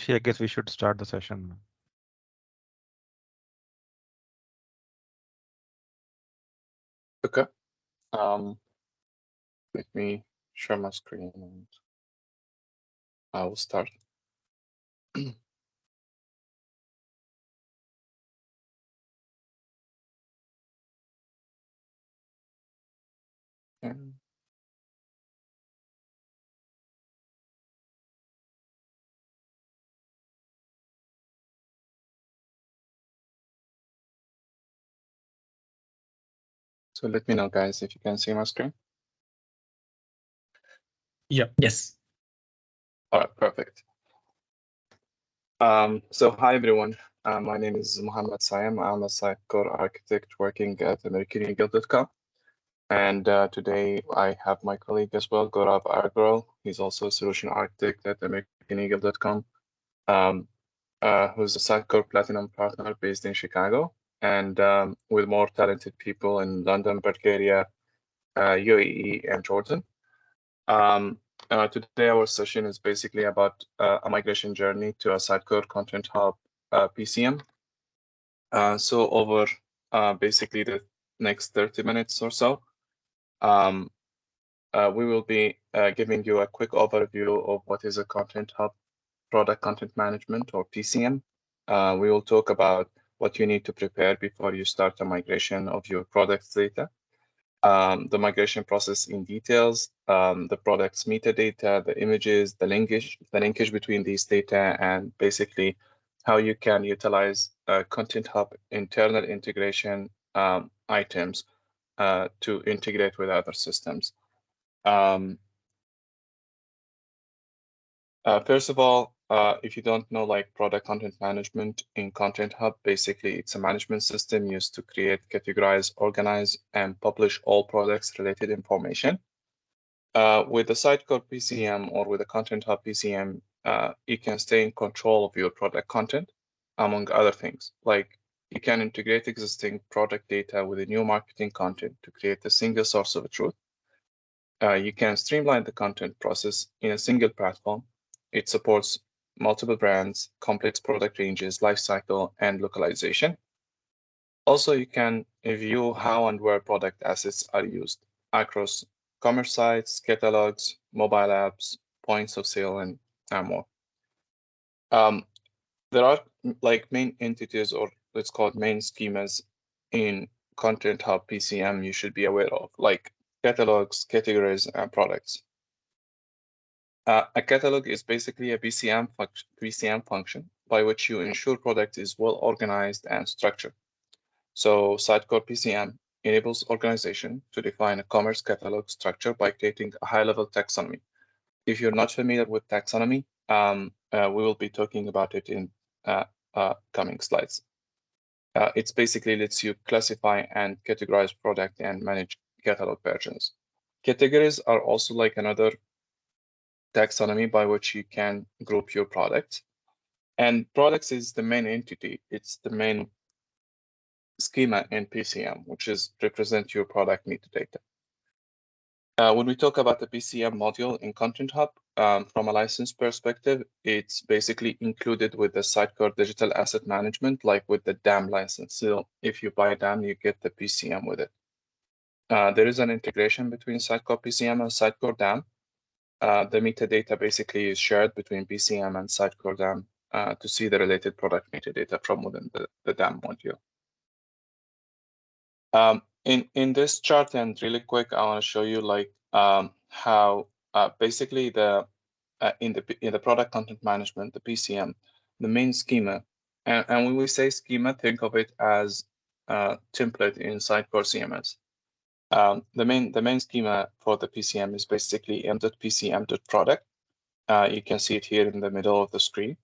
Rishi, I guess we should start the session. Okay. Let me share my screen and I will start. And so let me know, guys, if you can see my screen. Yeah. Yes. All right, perfect. So hi everyone. My name is Mohammed Syam. I'm a Sitecore architect working at AmericanEagle.com. And today I have my colleague as well, Gaurav Agarwal. He's also a solution architect at AmericanEagle.com, who's a Sitecore Platinum partner based in Chicago, and with more talented people in London, Bulgaria, UAE, and Jordan. Today our session is basically about a migration journey to a Sitecore Content Hub PCM. So over basically the next 30 minutes or so, we will be giving you a quick overview of what is a Content Hub product content management, or PCM. We will talk about what you need to prepare before you start a migration of your product's data. The migration process in details, the product's metadata, the images, the linkage between these data, and basically how you can utilize Content Hub internal integration items to integrate with other systems. First of all, if you don't know, like, product content management in Content Hub, basically it's a management system used to create, categorize, organize, and publish all products related information. With the Sitecore PCM or with the Content Hub PCM, you can stay in control of your product content, among other things. Like, you can integrate existing product data with the new marketing content to create a single source of truth. You can streamline the content process in a single platform. It supports multiple brands, complex product ranges, lifecycle, and localization. Also, you can view how and where product assets are used across commerce sites, catalogs, mobile apps, points of sale, and more. There are like main entities, or let's call it main schemas, in Content Hub PCM you should be aware of, like catalogs, categories, and products. A catalog is basically a PCM function by which you ensure product is well organized and structured. So Sitecore PCM enables organization to define a commerce catalog structure by creating a high-level taxonomy. If you're not familiar with taxonomy, we will be talking about it in coming slides. It's basically lets you classify and categorize product and manage catalog versions. Categories are also like another taxonomy by which you can group your products. And products is the main entity. It's the main schema in PCM, which is represent your product metadata. When we talk about the PCM module in Content Hub, from a license perspective, it's basically included with the Sitecore Digital Asset Management, like with the DAM license. So if you buy DAM, you get the PCM with it. There is an integration between Sitecore PCM and Sitecore DAM. The metadata basically is shared between PCM and Sitecore DAM to see the related product metadata from within the DAM module. In this chart, and really quick, I want to show you like how basically the in the product content management, the PCM, the main schema, and when we say schema, think of it as a template in Sitecore CMS. The main schema for the PCM is basically m.pcm.product. You can see it here in the middle of the screen.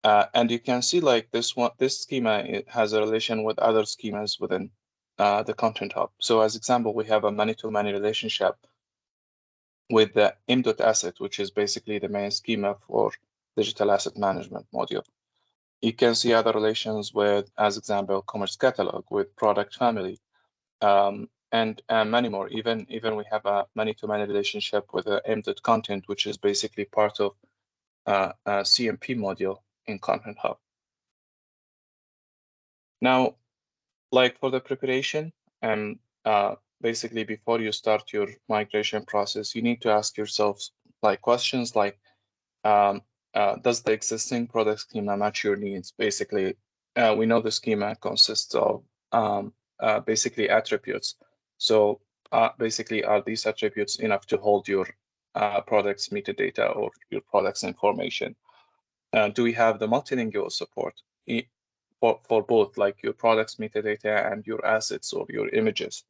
And you can see like this schema, it has a relation with other schemas within the Content Hub. So as example, we have a many-to-many relationship with the m.asset, which is basically the main schema for digital asset management module. You can see other relations with, as example, commerce catalog, with product family, and many more. Even we have a many-to-many relationship with the m.content, which is basically part of a CMP module in Content Hub. Now, like for the preparation, and basically before you start your migration process, you need to ask yourself like questions like, does the existing product schema match your needs? Basically, we know the schema consists of basically attributes. So basically, are these attributes enough to hold your product's metadata or your product's information? Do we have the multilingual support for both, like your product's metadata and your assets or your images?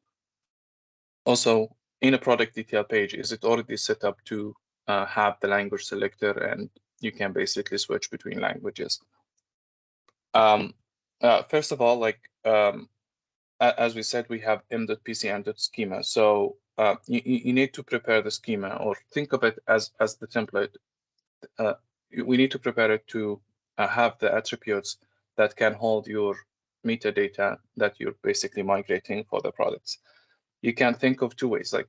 Also, in a product detail page, is it already set up to have the language selector, and you can basically switch between languages? First of all, like as we said, we have m.pcm.schema. So you need to prepare the schema, or think of it as the template. We need to prepare it to have the attributes that can hold your metadata that you're basically migrating for the products. You can think of two ways. Like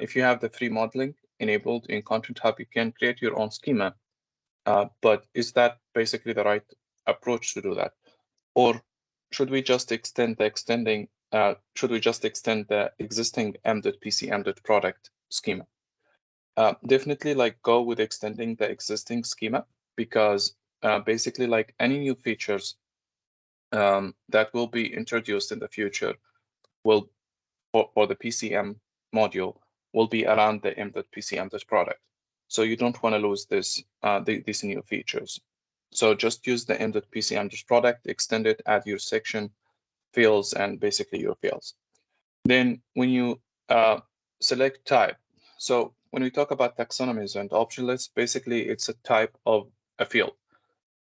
if you have the free modeling enabled in Content Hub, you can create your own schema. But is that basically the right approach to do that? Or should we just extend the existing m.pcm.product schema? Definitely like go with extending the existing schema, because basically like any new features that will be introduced in the future will for the PCM module will be around the m.pcm.product. So you don't want to lose this these new features. So just use the m.pcm.product, extend it, add your section fields and basically your fields. Then when you select type, so when we talk about taxonomies and option lists, basically it's a type of a field.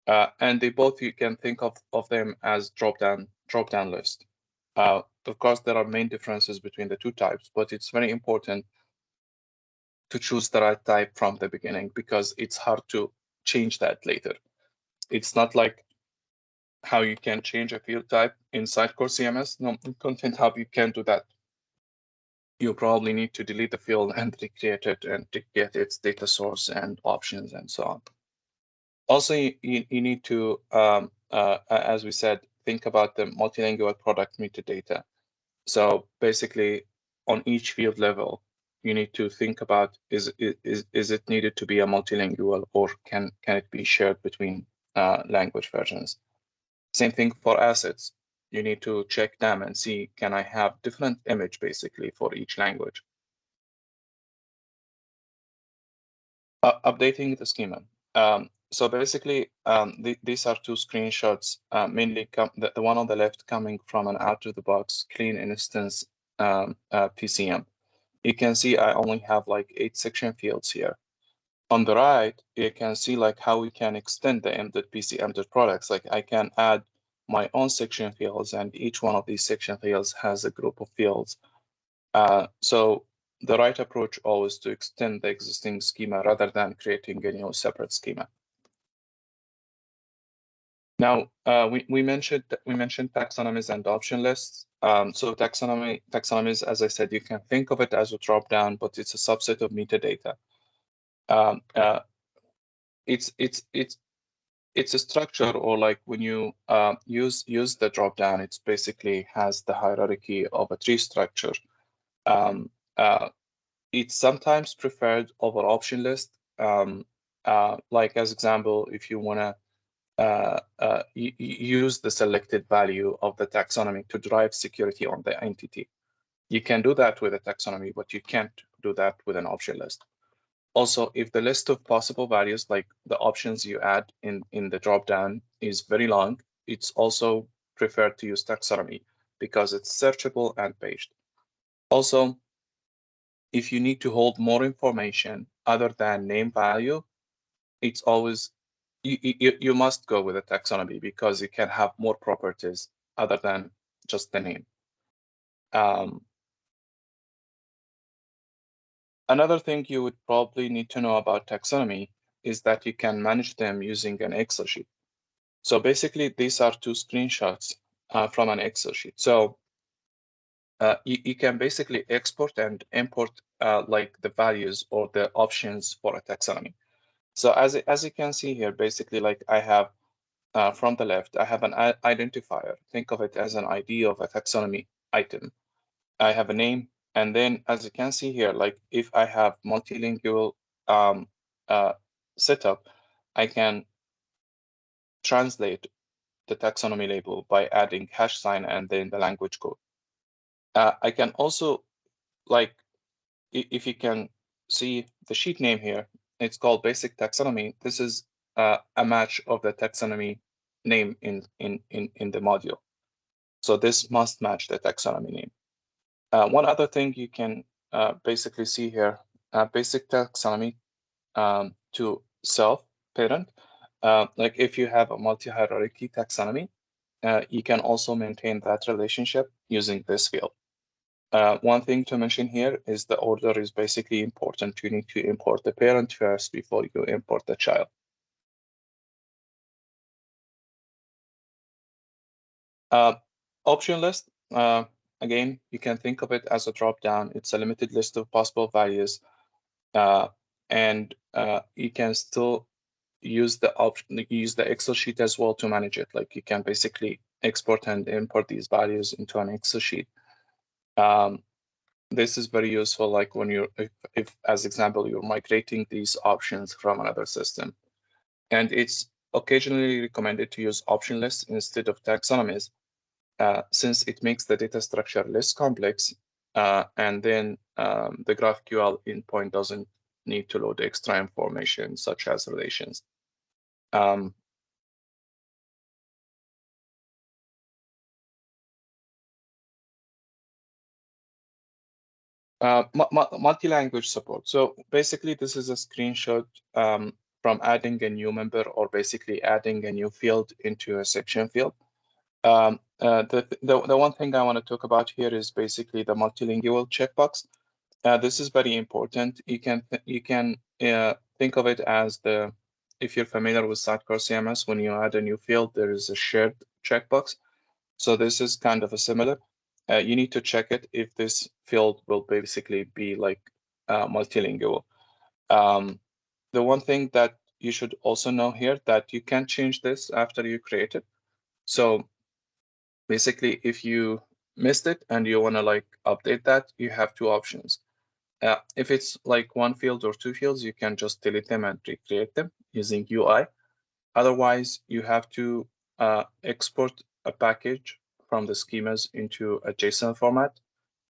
And they both, you can think of them as drop-down list. Of course, there are main differences between the two types, but it's very important to choose the right type from the beginning, because it's hard to change that later. It's not like how you can change a field type in Sitecore CMS. No, in Content Hub, you can't do that. You probably need to delete the field and recreate it and to get its data source and options and so on. Also, you need to, as we said, think about the multilingual product metadata. So basically, on each field level, you need to think about, is it needed to be a multilingual, or can it be shared between language versions? Same thing for assets. You need to check them and see, can I have different image basically for each language? Updating the schema. So basically, these are two screenshots, mainly the one on the left coming from an out-of-the-box clean instance PCM. You can see I only have like 8 section fields here. On the right, you can see like how we can extend the m.pcm.products. Like I can add my own section fields, and each one of these section fields has a group of fields. So the right approach always to extend the existing schema rather than creating a new separate schema. Now we mentioned taxonomies and option lists. So taxonomies, as I said, you can think of it as a drop down, but it's a subset of metadata. It's a structure, or like when you use the drop down, it's basically has the hierarchy of a tree structure. It's sometimes preferred over option list. Like as example, if you want to use the selected value of the taxonomy to drive security on the entity, you can do that with a taxonomy, but you can't do that with an option list. Also, if the list of possible values, like the options you add in the dropdown, is very long, it's also preferred to use taxonomy because it's searchable and paged. Also, if you need to hold more information other than name value, it's always, you must go with a taxonomy because it can have more properties other than just the name. Another thing you would probably need to know about taxonomy is that you can manage them using an Excel sheet. So basically, these are two screenshots from an Excel sheet. So you can basically export and import like the values or the options for a taxonomy. So as you can see here, basically, like I have from the left, I have an identifier. Think of it as an ID of a taxonomy item. I have a name, and then as you can see here, like if I have multilingual setup, I can translate the taxonomy label by adding hash sign and then the language code. I can also, like, if you can see the sheet name here, it's called basic taxonomy. This is a match of the taxonomy name in the module. So this must match the taxonomy name. One other thing you can basically see here, basic taxonomy to self parent. Like if you have a multi-hierarchy taxonomy, you can also maintain that relationship using this field. One thing to mention here is the order is basically important. You need to import the parent first before you import the child. Option list, again, you can think of it as a drop-down. It's a limited list of possible values, and you can still use the option, use the Excel sheet as well to manage it. Like you can basically export and import these values into an Excel sheet. This is very useful, like when you're, if as example, you're migrating these options from another system. And it's occasionally recommended to use option lists instead of taxonomies, since it makes the data structure less complex, and then the GraphQL endpoint doesn't need to load extra information such as relations. Multi-language support. So basically, this is a screenshot from adding a new member or basically adding a new field into a section field. The one thing I want to talk about here is basically the multilingual checkbox. This is very important. You can think of it as the, if you're familiar with Sitecore CMS, when you add a new field, there is a shared checkbox. So this is kind of a similar. You need to check it if this field will basically be like multilingual. The one thing that you should also know here that you can change this after you create it. So basically, if you missed it and you want to like update that, you have two options. If it's like one field or two fields, you can just delete them and recreate them using UI. Otherwise, you have to export a package from the schemas into a JSON format,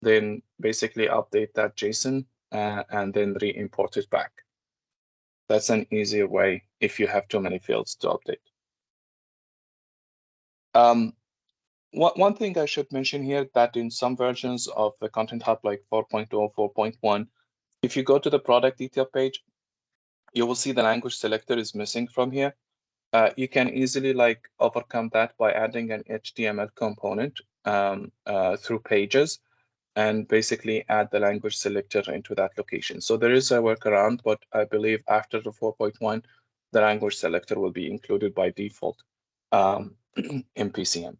then basically update that JSON and then re-import it back. That's an easier way if you have too many fields to update. One thing I should mention here that in some versions of the Content Hub like 4.0 or 4.1, if you go to the product detail page, you will see the language selector is missing from here. You can easily like overcome that by adding an HTML component through pages and basically add the language selector into that location. So there is a workaround, but I believe after the 4.1, the language selector will be included by default in PCM.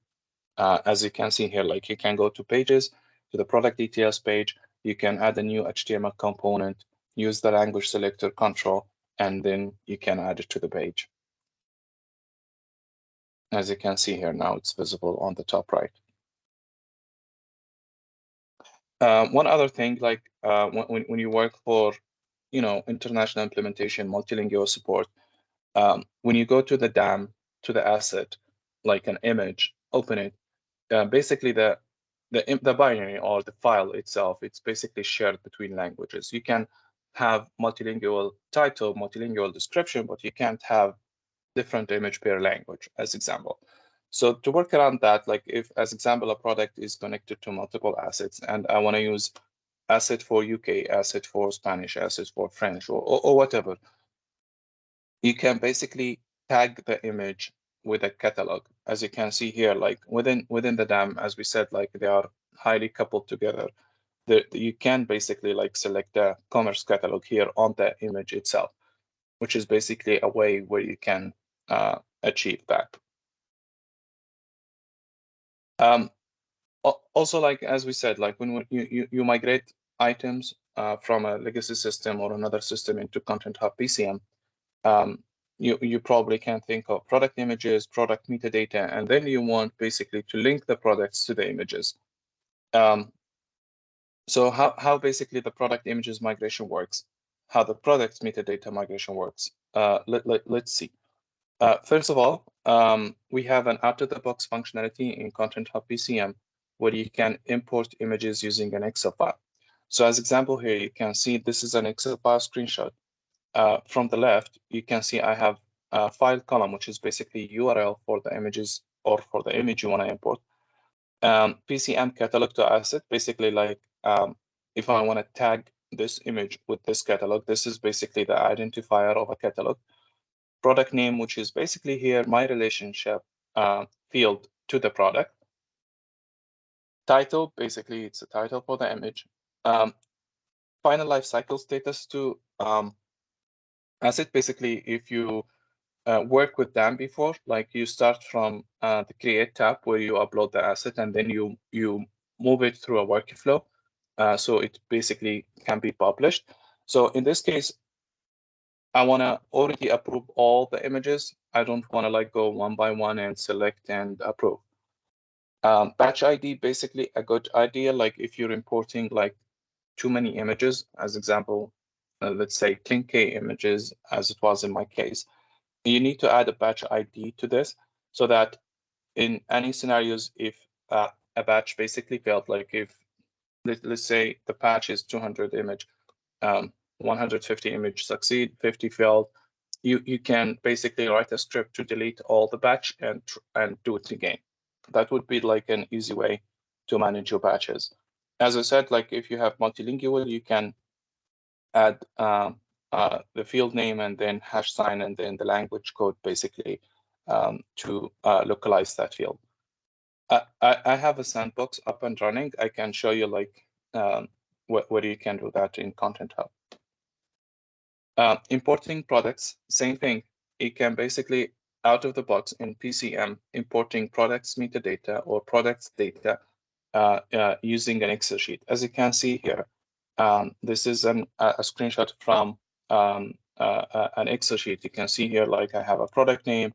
As you can see here, like you can go to pages, to the product details page, you can add a new HTML component, use the language selector control, and then you can add it to the page. As you can see here now, it's visible on the top right. One other thing, like when you work for, international implementation, multilingual support, when you go to the DAM, to the asset, like an image, open it, basically the binary or the file itself, it's basically shared between languages. You can have multilingual title, multilingual description, but you can't have different image per language, as example. So to work around that, like if, as example, a product is connected to multiple assets and I want to use asset for UK, asset for Spanish, asset for French, or whatever, you can basically tag the image with a catalog. As you can see here, like within the DAM, as we said, like they are highly coupled together. You can basically like select the commerce catalog here on the image itself, which is basically a way where you can achieve that. Also, like as we said, like when you migrate items from a legacy system or another system into Content Hub PCM, you probably can think of product images, product metadata, and then you want basically to link the products to the images. So how basically the product images migration works, how the product metadata migration works. Let's see. First of all, we have an out-of-the-box functionality in Content Hub PCM where you can import images using an Excel file. So as example here, you can see this is an Excel file screenshot. From the left, you can see I have a file column, which is basically URL for the images or for the image you want to import. PCM catalog to asset, basically like if I want to tag this image with this catalog, this is basically the identifier of a catalog. Product name, which is basically here my relationship field to the product. Title, basically it's a title for the image. Final life cycle status to asset, basically if you work with them before, like you start from the create tab where you upload the asset and then you move it through a workflow. So it basically can be published. So in this case, I want to already approve all the images. I don't want to like go one by one and select and approve. Batch ID, basically a good idea. Like if you're importing like too many images, as example, let's say 10K images, as it was in my case, you need to add a batch ID to this so that in any scenarios, if a batch basically failed, like if let's say the patch is 200 image, 150 image succeed, 50 failed, you can basically write a script to delete all the batch and do it again. That would be like an easy way to manage your batches. As I said, like if you have multilingual, you can add the field name and then hash sign and then the language code basically to localize that field. I have a sandbox up and running. I can show you like where you can do that in Content Hub. Importing products, same thing. You can basically out of the box in PCM importing products metadata or products data using an Excel sheet. As you can see here, this is a screenshot from an Excel sheet. You can see here, like I have a product name,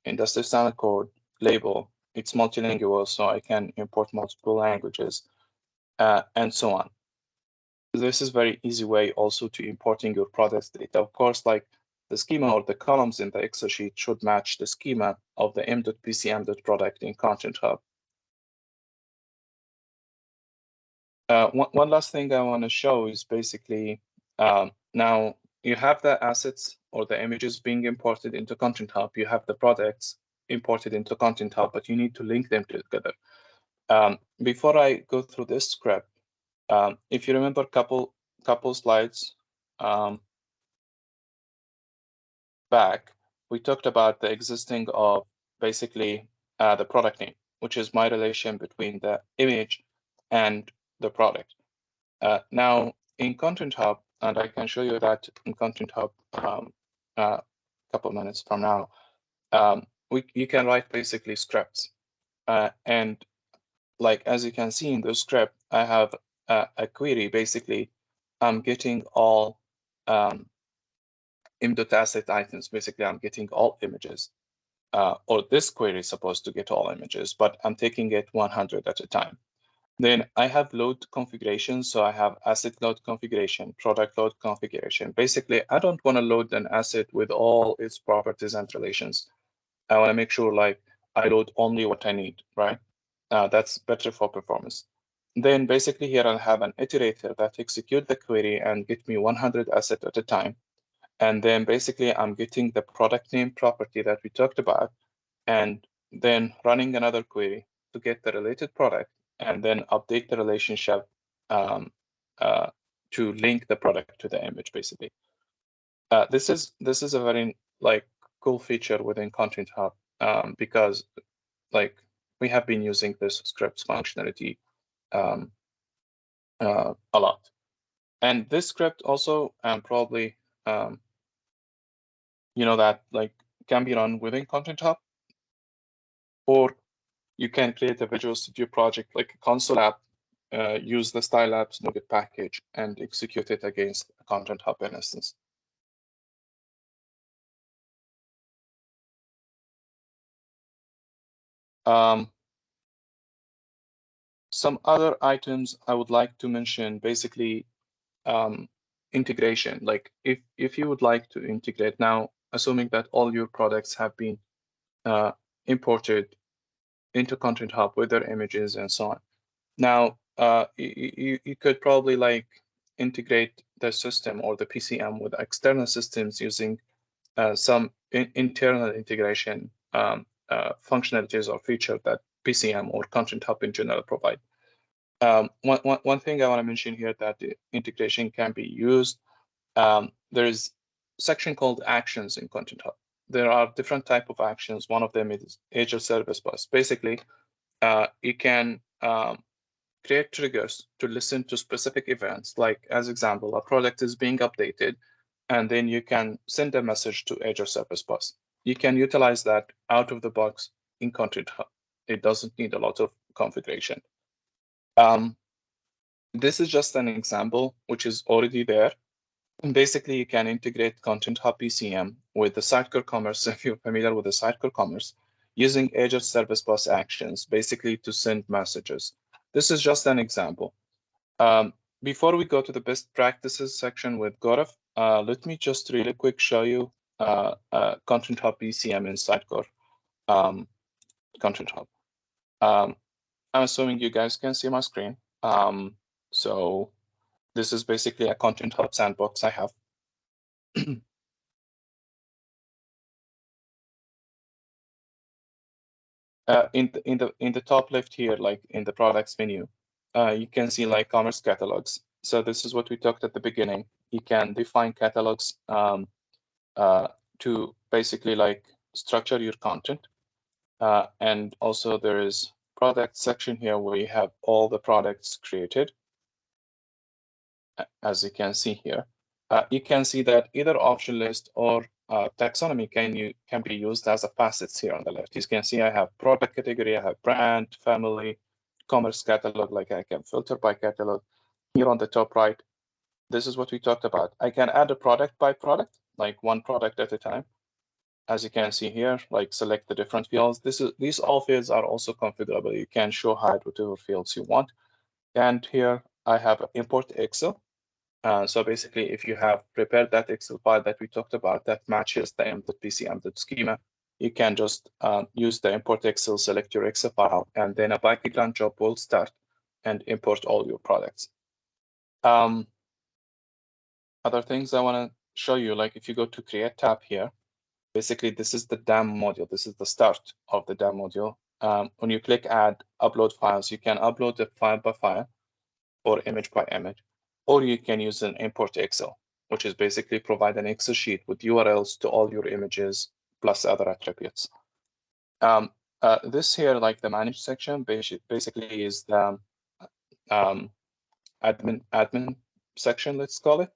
industry standard code, label. It's multilingual, so I can import multiple languages, and so on. This is very easy way also to importing your products data. Of course, like the schema or the columns in the Excel sheet should match the schema of the m.pcm.product in Content Hub. One last thing I want to show is basically now you have the assets or the images being imported into Content Hub. You have the products imported into Content Hub, but you need to link them together. Before I go through this script, if you remember couple slides back, we talked about the existing of basically the product name, which is my relation between the image and the product. Now in Content Hub, and I can show you that in Content Hub a couple minutes from now, you can write basically scripts. And like as you can see in the script, I have a query. Basically, I'm getting all im.asset items. Basically, I'm getting all images. Or this query is supposed to get all images, but I'm taking it 100 at a time. Then I have load configuration. So I have asset load configuration, product load configuration. Basically, I don't want to load an asset with all its properties and relations. I want to make sure like I load only what I need, right? That's better for performance. Then basically here I'll have an iterator that execute the query and get me 100 assets at a time. And then basically I'm getting the product name property that we talked about, and then running another query to get the related product, and then update the relationship to link the product to the image, basically. This is a very like cool feature within Content Hub because like we have been using this scripts functionality a lot. And this script also probably you know that like can be run within Content Hub, or you can create a Visual Studio project like a console app, use the Style Apps NuGet package and execute it against a Content Hub instance. Some other items I would like to mention, basically, integration. Like if you would like to integrate now, assuming that all your products have been imported into Content Hub with their images and so on. Now, you could probably like integrate the system or the PCM with external systems using some internal integration functionalities or feature that PCM or Content Hub in general provide. One thing I want to mention here that the integration can be used. There is a section called actions in Content Hub. There are different type of actions. One of them is Azure Service Bus. Basically, you can create triggers to listen to specific events. Like as example, a product is being updated, and then you can send a message to Azure Service Bus. You can utilize that out of the box in Content Hub. It doesn't need a lot of configuration. This is just an example which is already there. And basically, you can integrate Content Hub PCM with the Sitecore Commerce, if you're familiar with the Sitecore Commerce, using Azure Service Bus actions, basically to send messages. This is just an example. Before we go to the best practices section with Gaurav, let me just really quick show you Content Hub PCM in Sitecore Content Hub. I'm assuming you guys can see my screen. So this is basically a Content Hub sandbox I have. In the top left here, like in the products menu, you can see like commerce catalogs. So this is what we talked at the beginning. You can define catalogs to basically like structure your content. And also there is product section here where you have all the products created. As you can see here, you can see that either option list or taxonomy can be used as a facets here on the left. You can see I have product category, I have brand, family, commerce catalog, like I can filter by catalog. Here on the top right, this is what we talked about. I can add a product by product, like one product at a time. As you can see here, like select the different fields. These all fields are also configurable. You can show, hide whatever fields you want. And here I have import Excel. So basically, if you have prepared that Excel file that we talked about that matches the m.pcm.schema, you can just use the import Excel, select your Excel file, and then a background job will start and import all your products. Other things I want to show you, like if you go to Create tab here, basically this is the DAM module. This is the start of the DAM module. When you click Add, Upload Files, you can upload it file by file or image by image. Or you can use an import Excel, which is basically provide an Excel sheet with URLs to all your images plus other attributes. This here, like the manage section, basically is the admin section, let's call it,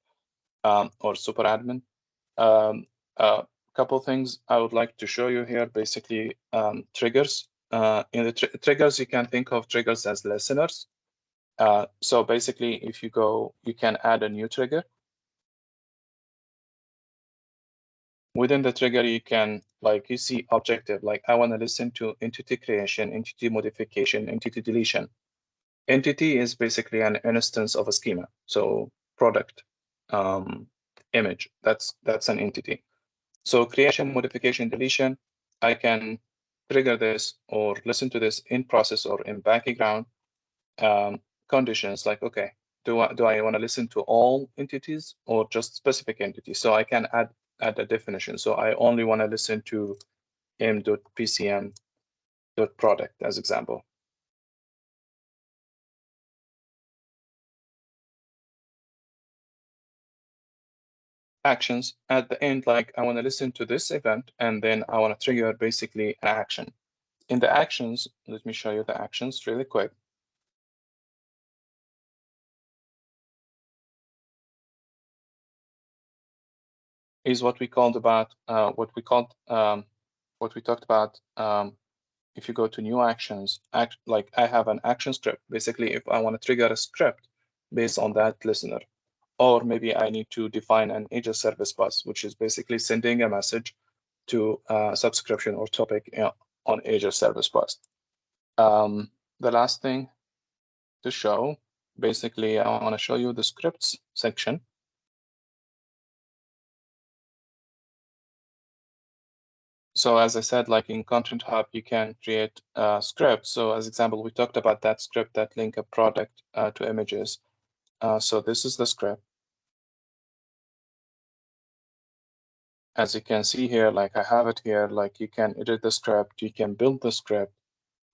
or super admin. Couple things I would like to show you here, basically triggers. In the triggers, you can think of triggers as listeners. So basically, if you go, you can add a new trigger. Within the trigger, you can, like you see objective, like I want to listen to entity creation, entity modification, entity deletion. Entity is basically an instance of a schema. So product, image, that's an entity. So creation, modification, deletion, I can trigger this or listen to this in process or in background. Conditions like, okay, do I want to listen to all entities or just specific entities? So I can add a definition. So I only want to listen to m.pcm.product as example. Actions at the end, like I want to listen to this event and then I want to trigger basically an action. In the actions, let me show you the actions really quick. Is what we called about what we talked about. If you go to new actions, like I have an action script. Basically, if I want to trigger a script based on that listener, or maybe I need to define an Azure Service Bus, which is basically sending a message to a subscription or topic on Azure Service Bus. The last thing to show, basically, I want to show you the scripts section. So as I said, like in Content Hub, you can create scripts. So as example, we talked about that script that link a product to images. So this is the script. As you can see here, like I have it here, like you can edit the script, you can build the script,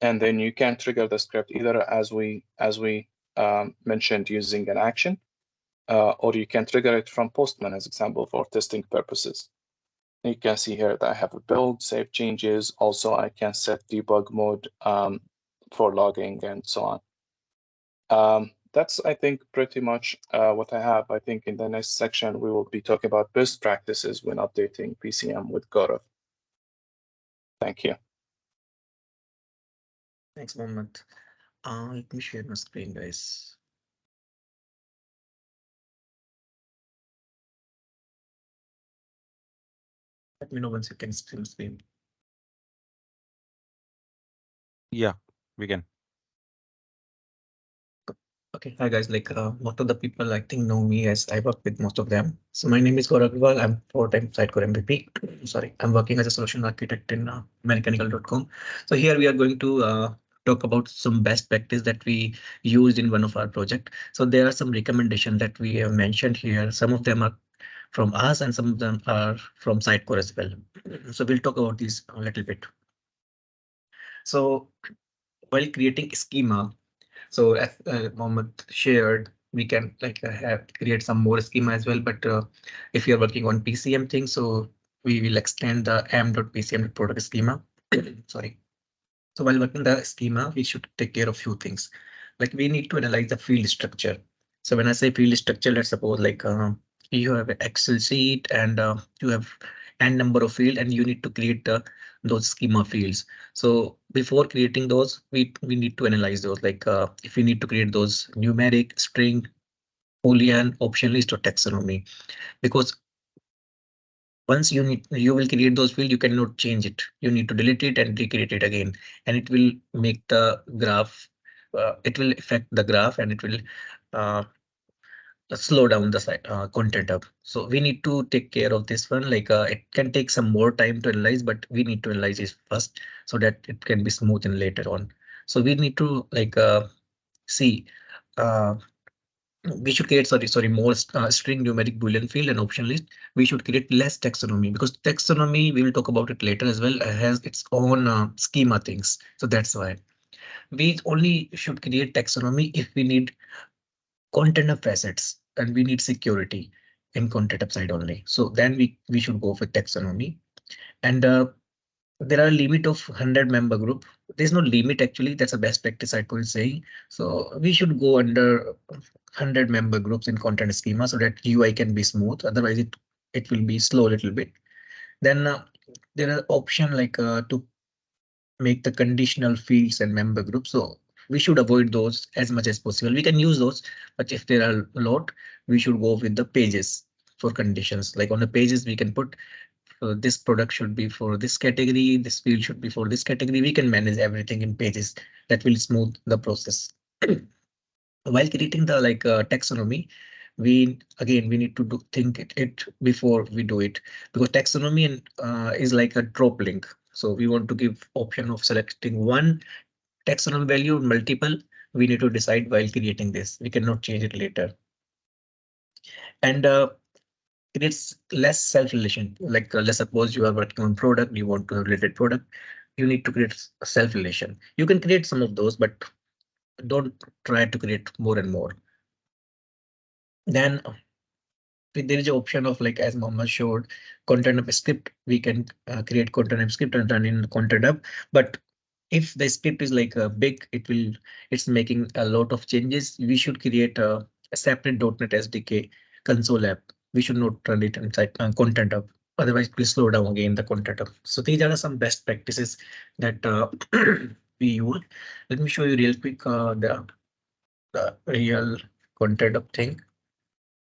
and then you can trigger the script either as we mentioned using an action, or you can trigger it from Postman as example for testing purposes. You can see here that I have a build, save changes. Also, I can set debug mode for logging and so on. That's, I think, pretty much what I have. I think in the next section, we will be talking about best practices when updating PCM with Gaurav. Thank you. Thanks, Mohammed. Let me share my screen, guys. Let me know once you can still screen. Yeah, we can. Okay, hi guys. Like most of the people I think know me as I work with most of them. So my name is Gaurav Agarwal. I'm four-time Sitecore MVP. Sorry, I'm working as a solution architect in mechanical.com. So here we are going to talk about some best practice that we used in one of our project. So there are some recommendations that we have mentioned here. Some of them are from us and some of them are from Sitecore as well. So we'll talk about these a little bit. So while creating schema, so as Mohammed shared, we can like have create some more schema as well. But if you're working on PCM things, so we will extend the m.pcm product schema. Sorry. So while working the schema, we should take care of few things. Like we need to analyze the field structure. So when I say field structure, let's suppose like you have an Excel sheet and you have n number of field and you need to create those schema fields. So before creating those, we need to analyze those. Like if we need to create those numeric, string, boolean, option list, or taxonomy, because once you will create those fields, you cannot change it. You need to delete it and recreate it again, and it will make the graph. It will affect the graph and it will uh, slow down the site content up. So we need to take care of this one. Like it can take some more time to analyze, but we need to analyze it first so that it can be smooth and later on. So we need to like see. Uh, we should create more string, numeric, boolean field and option list. We should create less taxonomy because taxonomy, we will talk about it later as well, has its own schema things. So that's why we only should create taxonomy if we need content of facets and we need security in content upside only. So then we should go for taxonomy. And there are a limit of 100 member group. There's no limit actually. That's a best practice I could say. So we should go under 100 member groups in content schema so that UI can be smooth. Otherwise, it will be slow a little bit. Then there are option like to make the conditional fields and member groups. So we should avoid those as much as possible. We can use those, but if there are a lot, we should go with the pages for conditions. Like on the pages, we can put this product should be for this category, this field should be for this category. We can manage everything in pages. That will smooth the process. While creating the like taxonomy, we need to think it before we do it, because taxonomy is like a drop link. So we want to give option of selecting one taxonomy value, multiple. We need to decide while creating this. We cannot change it later. And it's less self-relation. Like let's suppose you are working on product, you want to related product, you need to create a self-relation. You can create some of those, but don't try to create more and more. Then there is an option of like as Mohammed showed, content of a script. We can create content of script and run in content hub. But if the script is like big, it's making a lot of changes. We should create a separate .NET SDK console app. We should not run it inside content hub. Otherwise, it will slow down again the content hub. So these are some best practices that we use. Let me show you real quick the real content hub thing,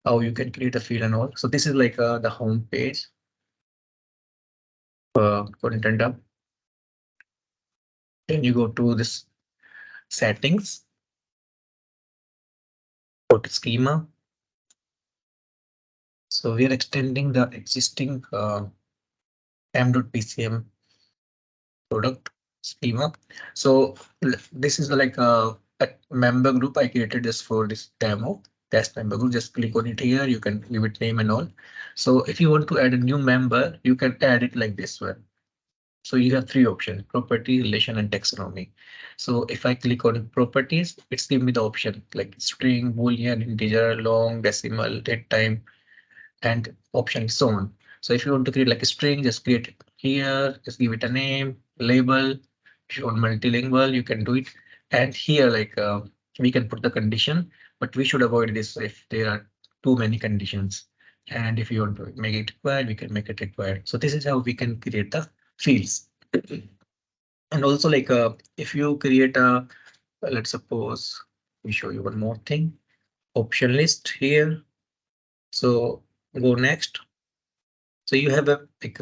how you can create a field and all. So this is like the home page content hub. Then you go to this settings, go to schema. So we are extending the existing m.pcm product schema. So this is like a member group I created just for this demo. Test member group. Just click on it here. You can give it name and all. So if you want to add a new member, you can add it like this one. So you have three options: property, relation, and taxonomy. So if I click on properties, it's give me the option like string, boolean, integer, long, decimal, date time, and option so on. So if you want to create like a string, just create it here, just give it a name, label. If you want multilingual, you can do it. And here, like we can put the condition, but we should avoid this if there are too many conditions. And if you want to make it required, we can make it required. So this is how we can create the fields. And also like if you create a, let's suppose we show you one more thing, option list here. So go next. So you have a like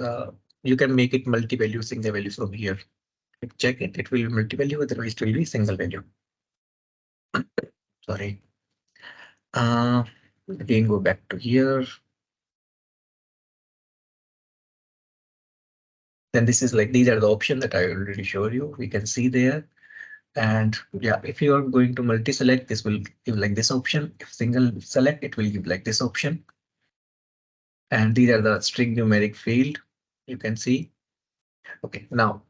you can make it multi-value, single value from here. Check it, it will be multi-value, otherwise it will be single value. Sorry. Again, go back to here. Then this is like these are the options that I already showed you. We can see there. And yeah, if you are going to multi-select, this will give like this option. If single select, it will give like this option. And these are the string numeric field. You can see. Okay, now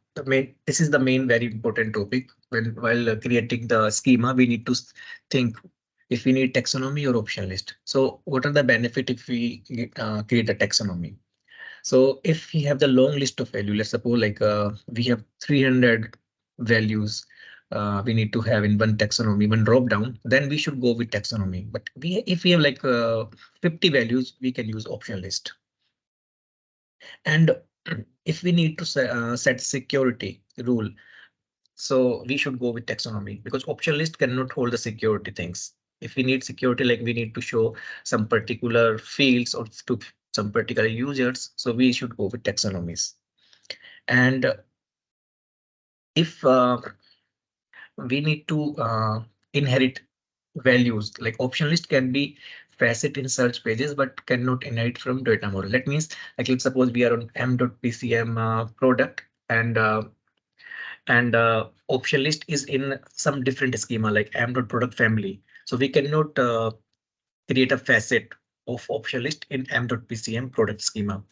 this is the main very important topic. When while creating the schema, we need to think if we need taxonomy or option list. So what are the benefit if we create a taxonomy? So if we have the long list of value, let's suppose like we have 300 values we need to have in one taxonomy, one drop down, then we should go with taxonomy. But if we have like 50 values, we can use option list. And if we need to set security rule, so we should go with taxonomy because option list cannot hold the security things. If we need security, like we need to show some particular fields or to some particular users, so we should go with taxonomies. And if we need to inherit values, like option list can be facet in search pages but cannot inherit from data model. That means like let's suppose we are on m.pcm product and option list is in some different schema like m.product family. So we cannot create a facet of option list in m.pcm product schema.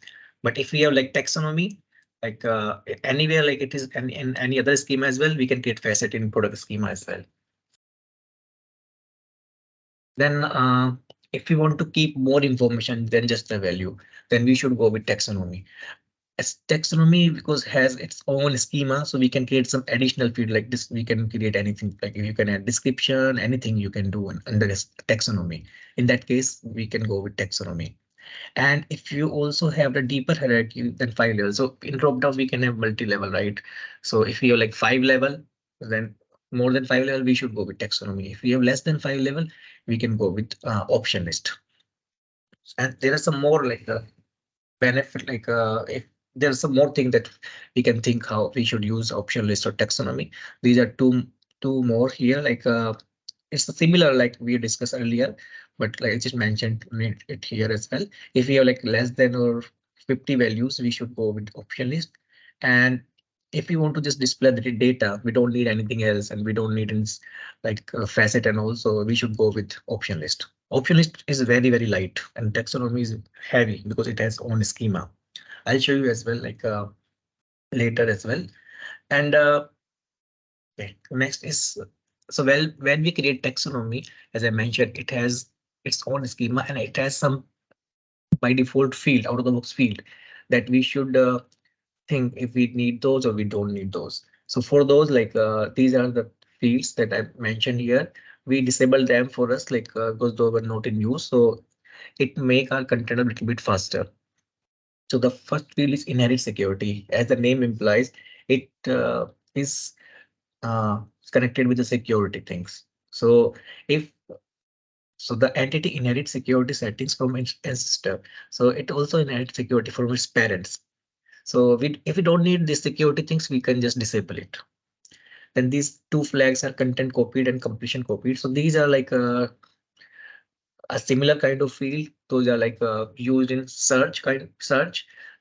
But if we have like taxonomy, like anywhere like it is in any other schema as well, we can create facet in product schema as well. Then if we want to keep more information than just the value, then we should go with taxonomy. As taxonomy because has its own schema, so we can create some additional field like this. We can create anything like you can add description, anything you can do under this taxonomy. In that case, we can go with taxonomy. And if you also have the deeper hierarchy than 5 levels, so in drop down we can have multi-level, right? So if you have like 5 level, then more than 5 level, we should go with taxonomy. If we have less than 5 level, we can go with option list. And there are some more like the benefit, like if there's some more thing that we can think how we should use option list or taxonomy. These are two more here, like it's similar like we discussed earlier, but like I just mentioned it here as well. If we have like less than or 50 values, we should go with option list. And if we want to just display the data, we don't need anything else and we don't need like facet, and also we should go with option list. Option list is very light and taxonomy is heavy because it has own schema. I'll show you as well like later as well. And okay, next is so well when we create taxonomy, as I mentioned, it has its own schema and it has some by default field, out of the box field, that we should think if we need those or we don't need those. So for those, like these are the fields that I mentioned here. We disable them for us, like because those were not in use. So it make our content a little bit faster. So the first field is inherit security. As the name implies, it is connected with the security things. So if so the entity inherits security settings from its ancestor. So it also inherits security from its parents. So if we don't need the security things, we can just disable it. Then these two flags are content copied and completion copied. So these are like a similar kind of field. Those are like used in search.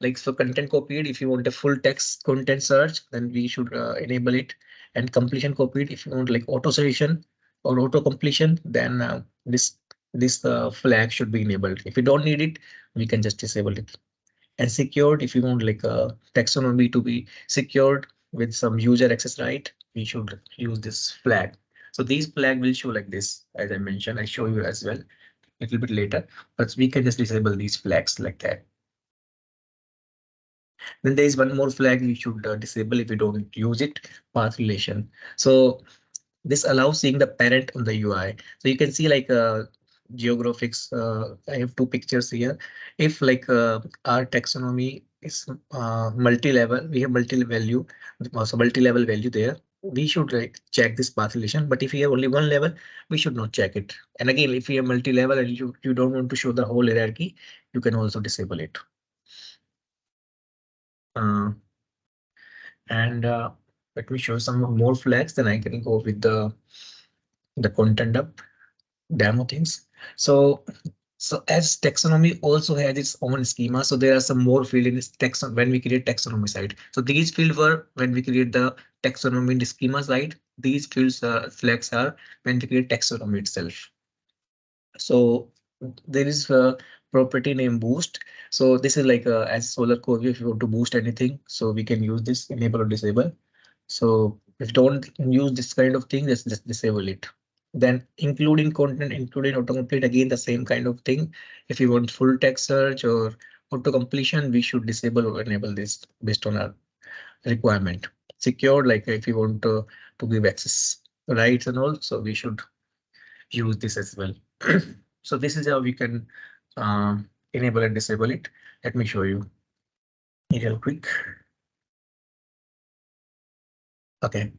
Like so content copied, if you want a full text content search, then we should enable it. And completion copied, if you want like auto suggestion or auto completion, then this flag should be enabled. If you don't need it, we can just disable it. And secured, if you want like a taxonomy to be secured with some user access right, we should use this flag. So these flag will show like this. As I mentioned, I show you as well a little bit later, but we can just disable these flags like that. Then there is one more flag we should disable if we don't use it, path relation. So this allows seeing the parent on the UI. So you can see like geographics. I have two pictures here. If like our taxonomy is multi-level, we have multi-value, also multi-level value there. We should like check this path relation. But if we have only one level, we should not check it. And again, if we have multi-level and you don't want to show the whole hierarchy, you can also disable it. And let me show some more flags. Then I can go with the content hub demo things. So as taxonomy also has its own schema, so there are some more field in this taxon when we create taxonomy side. So these fields were when we create the taxonomy in the schema side. These fields flags are when we create taxonomy itself. So there is a property name boost. So this is like as solar core view, if you want to boost anything, so we can use this enable or disable. So if you don't use this kind of thing, just disable it. Then including content, including autocomplete, again the same kind of thing. If you want full text search or auto completion, we should disable or enable this based on our requirement. Secured, like if you want to give access rights and all, so we should use this as well. So this is how we can enable and disable it. Let me show you real quick. Okay,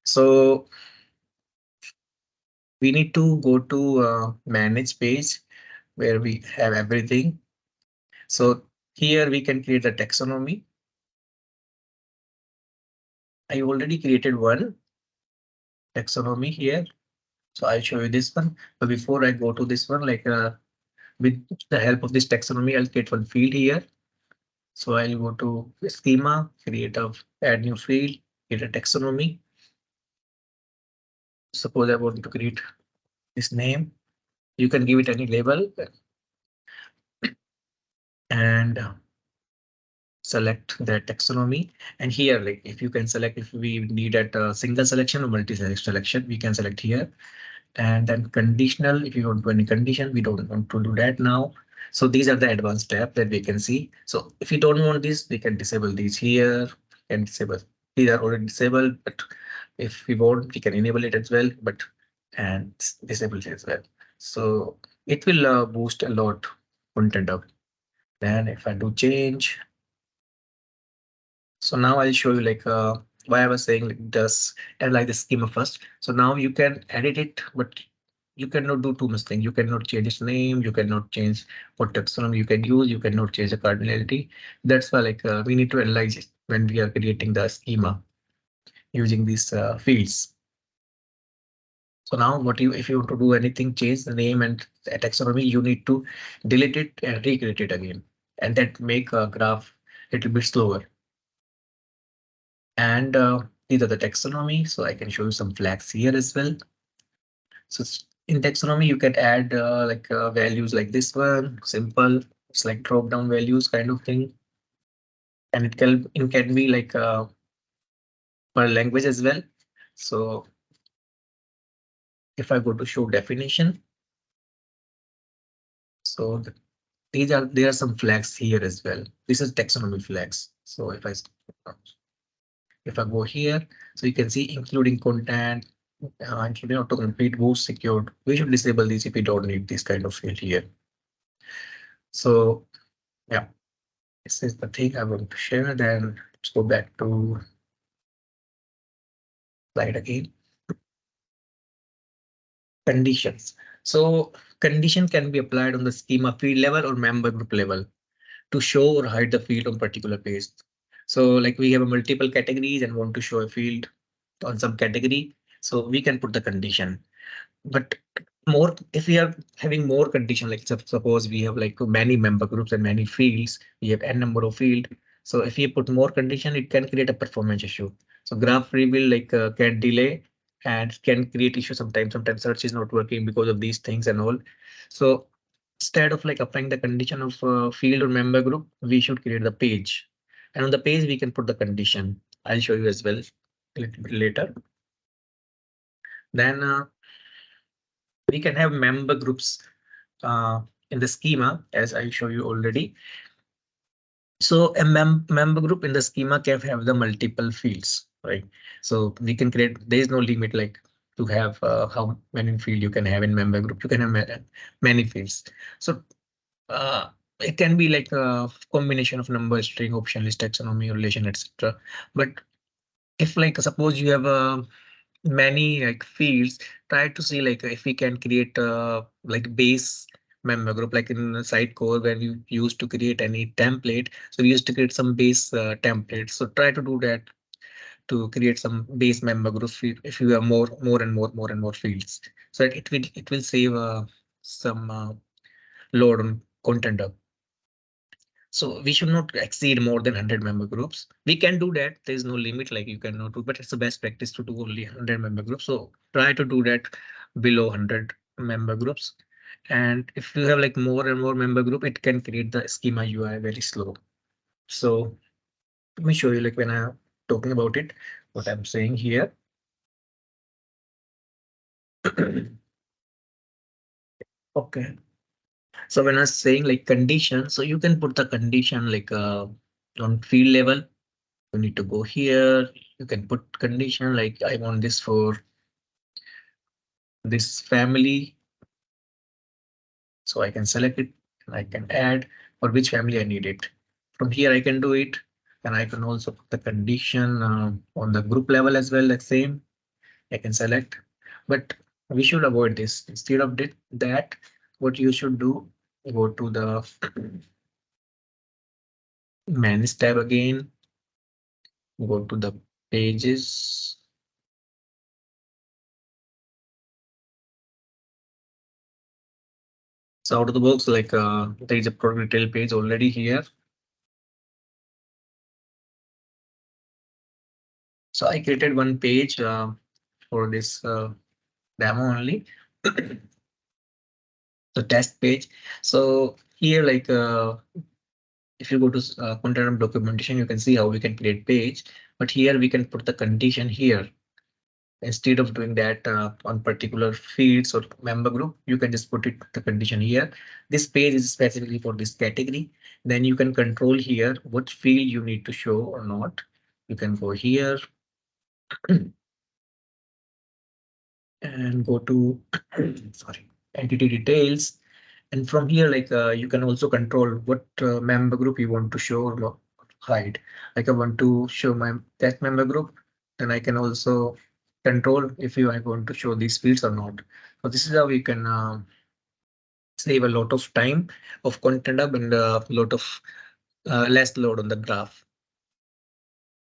so we need to go to manage page where we have everything. So here we can create a taxonomy. I already created one taxonomy here. So I'll show you this one. But before I go to this one, like with the help of this taxonomy, I'll create one field here. So I'll go to schema, add new field, create a taxonomy. Suppose I want to create this name. You can give it any label and select the taxonomy. And here, like if you can select if we need a single selection or multi-selection, we can select here. And then conditional, if you want to any condition, we don't want to do that now. So these are the advanced tab that we can see. So if you don't want this, we can disable these here and disable. These are already disabled, but if we want, we can enable it as well, but and disable it as well. So it will boost a lot content up. Then if I do change, so now I'll show you like why I was saying like this and like the schema first. So now you can edit it, but you cannot do too much thing. You cannot change its name. You cannot change what taxonomy you can use. You cannot change the cardinality. That's why like we need to analyze it when we are creating the schema using these fields. So now if you want to do anything, change the name and the taxonomy, you need to delete it and recreate it again. And that make a graph a little bit slower. And these are the taxonomy. So I can show you some flags here as well. So in taxonomy, you can add values like this one, simple. It's like drop down values kind of thing. And it can be like per language as well. So if I go to show definition, so there are some flags here as well. This is taxonomy flags. So if I go here, so you can see including content, including autocomplete, boost, secured. We should disable these if we don't need this kind of field here. So yeah, this is the thing I want to share. Then let's go back to slide again. Conditions. So condition can be applied on the schema field level or member group level to show or hide the field on particular page. So like we have a multiple categories and want to show a field on some category, so we can put the condition. But more, if we are having more condition, like suppose we have like many member groups and many fields, we have n number of field. So if you put more condition, it can create a performance issue. So graph reveal like can delay and can create issue sometimes. Sometimes search is not working because of these things and all. So instead of like applying the condition of field or member group, we should create the page. And on the page, we can put the condition. I'll show you as well a little bit later. Then we can have member groups in the schema, as I show you already. So a member group in the schema can have the multiple fields, right? So we can create, there is no limit like to have how many field you can have in member group. You can have many fields. So it can be like a combination of number, string, option list, taxonomy, relation, etc. But if like suppose you have a many like fields, try to see like if we can create like base member group, like in Sitecore when we used to create any template. So we used to create some base templates. So try to do that to create some base member group if you have more and more fields. So it will save some load on content. So we should not exceed more than 100 member groups. We can do that. There is no limit like you cannot do, but it's the best practice to do only 100 member groups. So try to do that below 100 member groups. And if you have like more and more member group, it can create the schema UI very slow. So let me show you like when I'm talking about it, what I'm saying here. Okay. So when I was saying like condition, so you can put the condition like on field level. You need to go here. You can put condition like I want this for this family. So I can select it and I can add for which family I need it. From here I can do it, and I can also put the condition on the group level as well. The same I can select, but we should avoid this. Instead of that, what you should do, go to the manage tab again, go to the pages. So out of the box, like there is a product detail page already here. So I created one page for this demo only. The test page. So here, like if you go to content and documentation, you can see how we can create page. But here we can put the condition here. Instead of doing that on particular fields or member group, you can just put it the condition here. This page is specifically for this category. Then you can control here what field you need to show or not. You can go here and go to sorry, entity details. And from here, like you can also control what member group you want to show or hide. Like I want to show my that member group, then I can also control if I want to show these fields or not. So this is how we can save a lot of time of content hub and a lot of less load on the graph.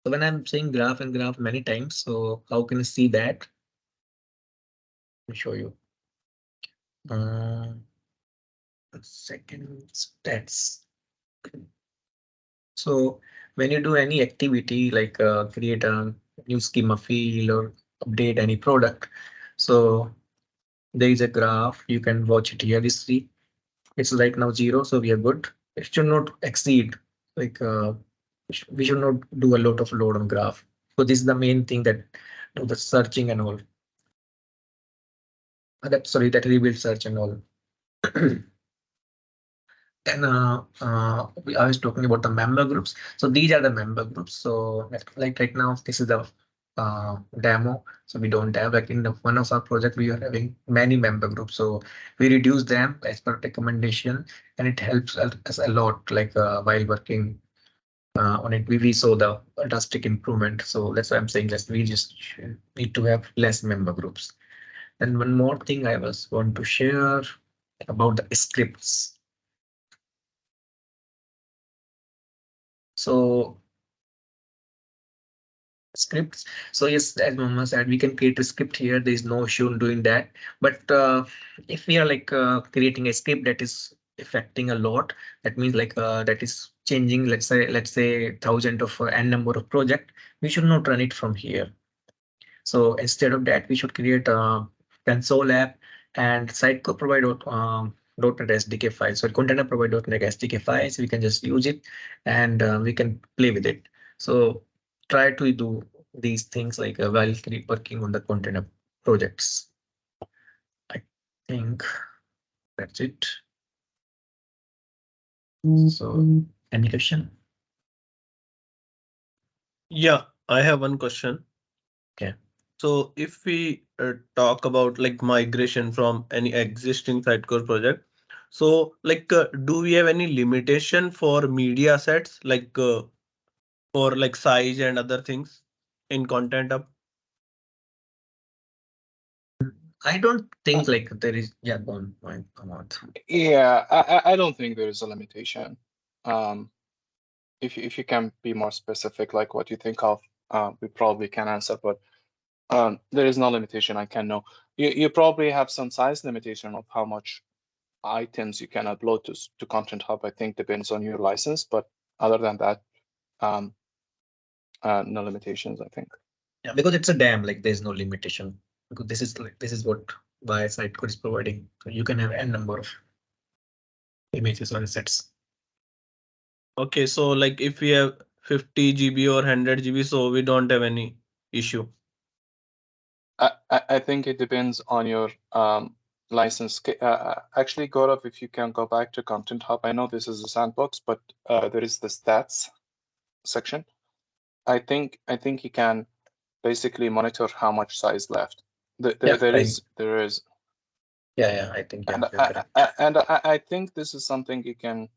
So when I'm saying graph and graph many times, so how can you see that? Let me show you. Second stats. So when you do any activity like create a new schema field or update any product, so there is a graph. You can watch it here. You see it's right now 0, so we are good. It should not exceed like we should not do a lot of load on graph. So this is the main thing that do the searching and all. That sorry, that rebuild search and all. Then I was talking about the member groups. So these are the member groups. So like right now, this is the demo. So we don't have like in the one of our project, we are having many member groups. So we reduce them as per recommendation, and it helps us a lot. Like while working on it, we saw the drastic improvement. So that's why I'm saying that we just need to have less member groups. And one more thing I was want to share about the scripts. So scripts. So yes, as Mama said, we can create a script here. There is no issue in doing that. But if we are like creating a script that is affecting a lot, that means like that is changing, let's say thousand of n number of project, we should not run it from here. So instead of that, we should create a console app and Sitecore provide .NET SDK files. So Container provide .NET SDK files. We can just use it and we can play with it. So try to do these things like while working on the container projects. I think that's it. So any question? Yeah, I have one question. Okay. So if we talk about like migration from any existing Sitecore project, so like do we have any limitation for media sets like for like size and other things in Content Hub? I don't think like there is. Yeah, go on. Come on. Yeah, I don't think there is a limitation. If you can be more specific, like what you think of, we probably can answer, but there is no limitation. I can know. You probably have some size limitation of how much items you can upload to Content Hub. I think depends on your license, but other than that, no limitations, I think. Yeah, because it's a dam, like there's no limitation. Because this is what why Sitecore is providing. So you can have n number of images or assets. Okay, so like if we have 50 GB or 100 GB, so we don't have any issue. I think it depends on your license. Actually, Gaurav, if you can go back to Content Hub, I know this is a sandbox, but there is the stats section. I think you can basically monitor how much size left. There is. Yeah, I think And you're correct. I think this is something you can,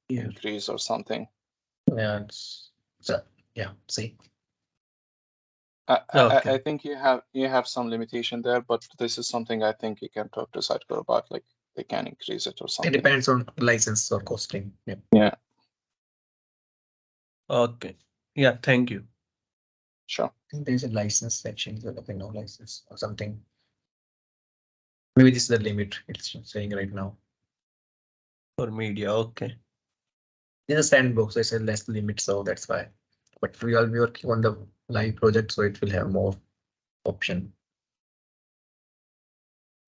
increase or something. Yeah, see. Okay. I think you have some limitation there, but this is something I think you can talk to Sitecore about, like they can increase it or It something. depends on license or costing. Yeah. Yeah, Okay. Yeah, thank you. sure. I think there's a license section, so no license or something. Maybe this is the limit it's saying right now. For media, okay. There's a sandbox, I said less limit, so that's why. But we will be working on the live project, so it will have more option.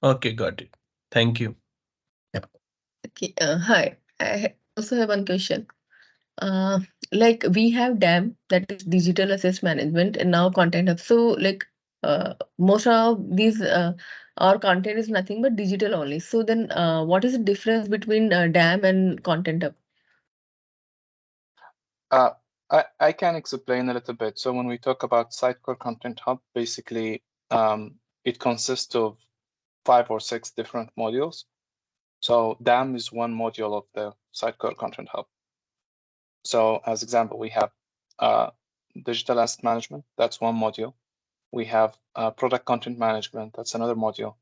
Okay, got it. Thank you. Okay, hi. I also have one question. Uh, like we have DAM, that is Digital Assets Management, and now Content Hub. So like most of these our content is nothing but digital only. So then what is the difference between DAM and Content Hub? I can explain a little bit. So when we talk about Sitecore Content Hub, basically it consists of 5 or 6 different modules. So DAM is one module of the Sitecore Content Hub. So as example, we have digital asset management. That's one module. We have product content management. That's another module.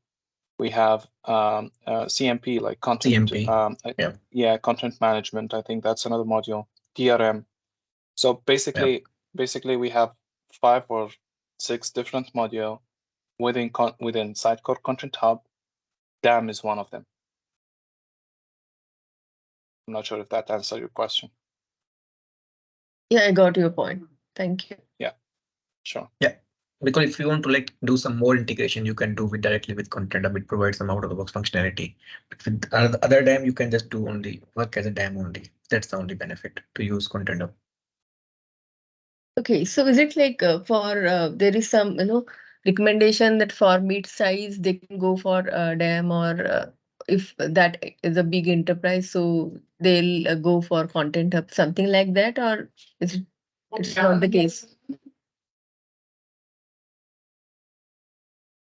We have CMP, like content. CMP. Content management. I think that's another module. DRM. So basically we have 5 or 6 different modules within Sitecore Content Hub. DAM is one of them. I'm not sure if that answers your question. Yeah, I got your point. Thank you. Yeah, sure. Yeah, because if you want to like do some more integration, you can do it directly with Content Hub. It provides some out of the box functionality. But with other DAM, you can just do only work as a DAM only. That's the only benefit to use Content Hub. Okay, so is it like for there is some recommendation that for mid size they can go for DAM, or if that is a big enterprise, so they'll go for Content Hub, something like that, or is it it's not the case?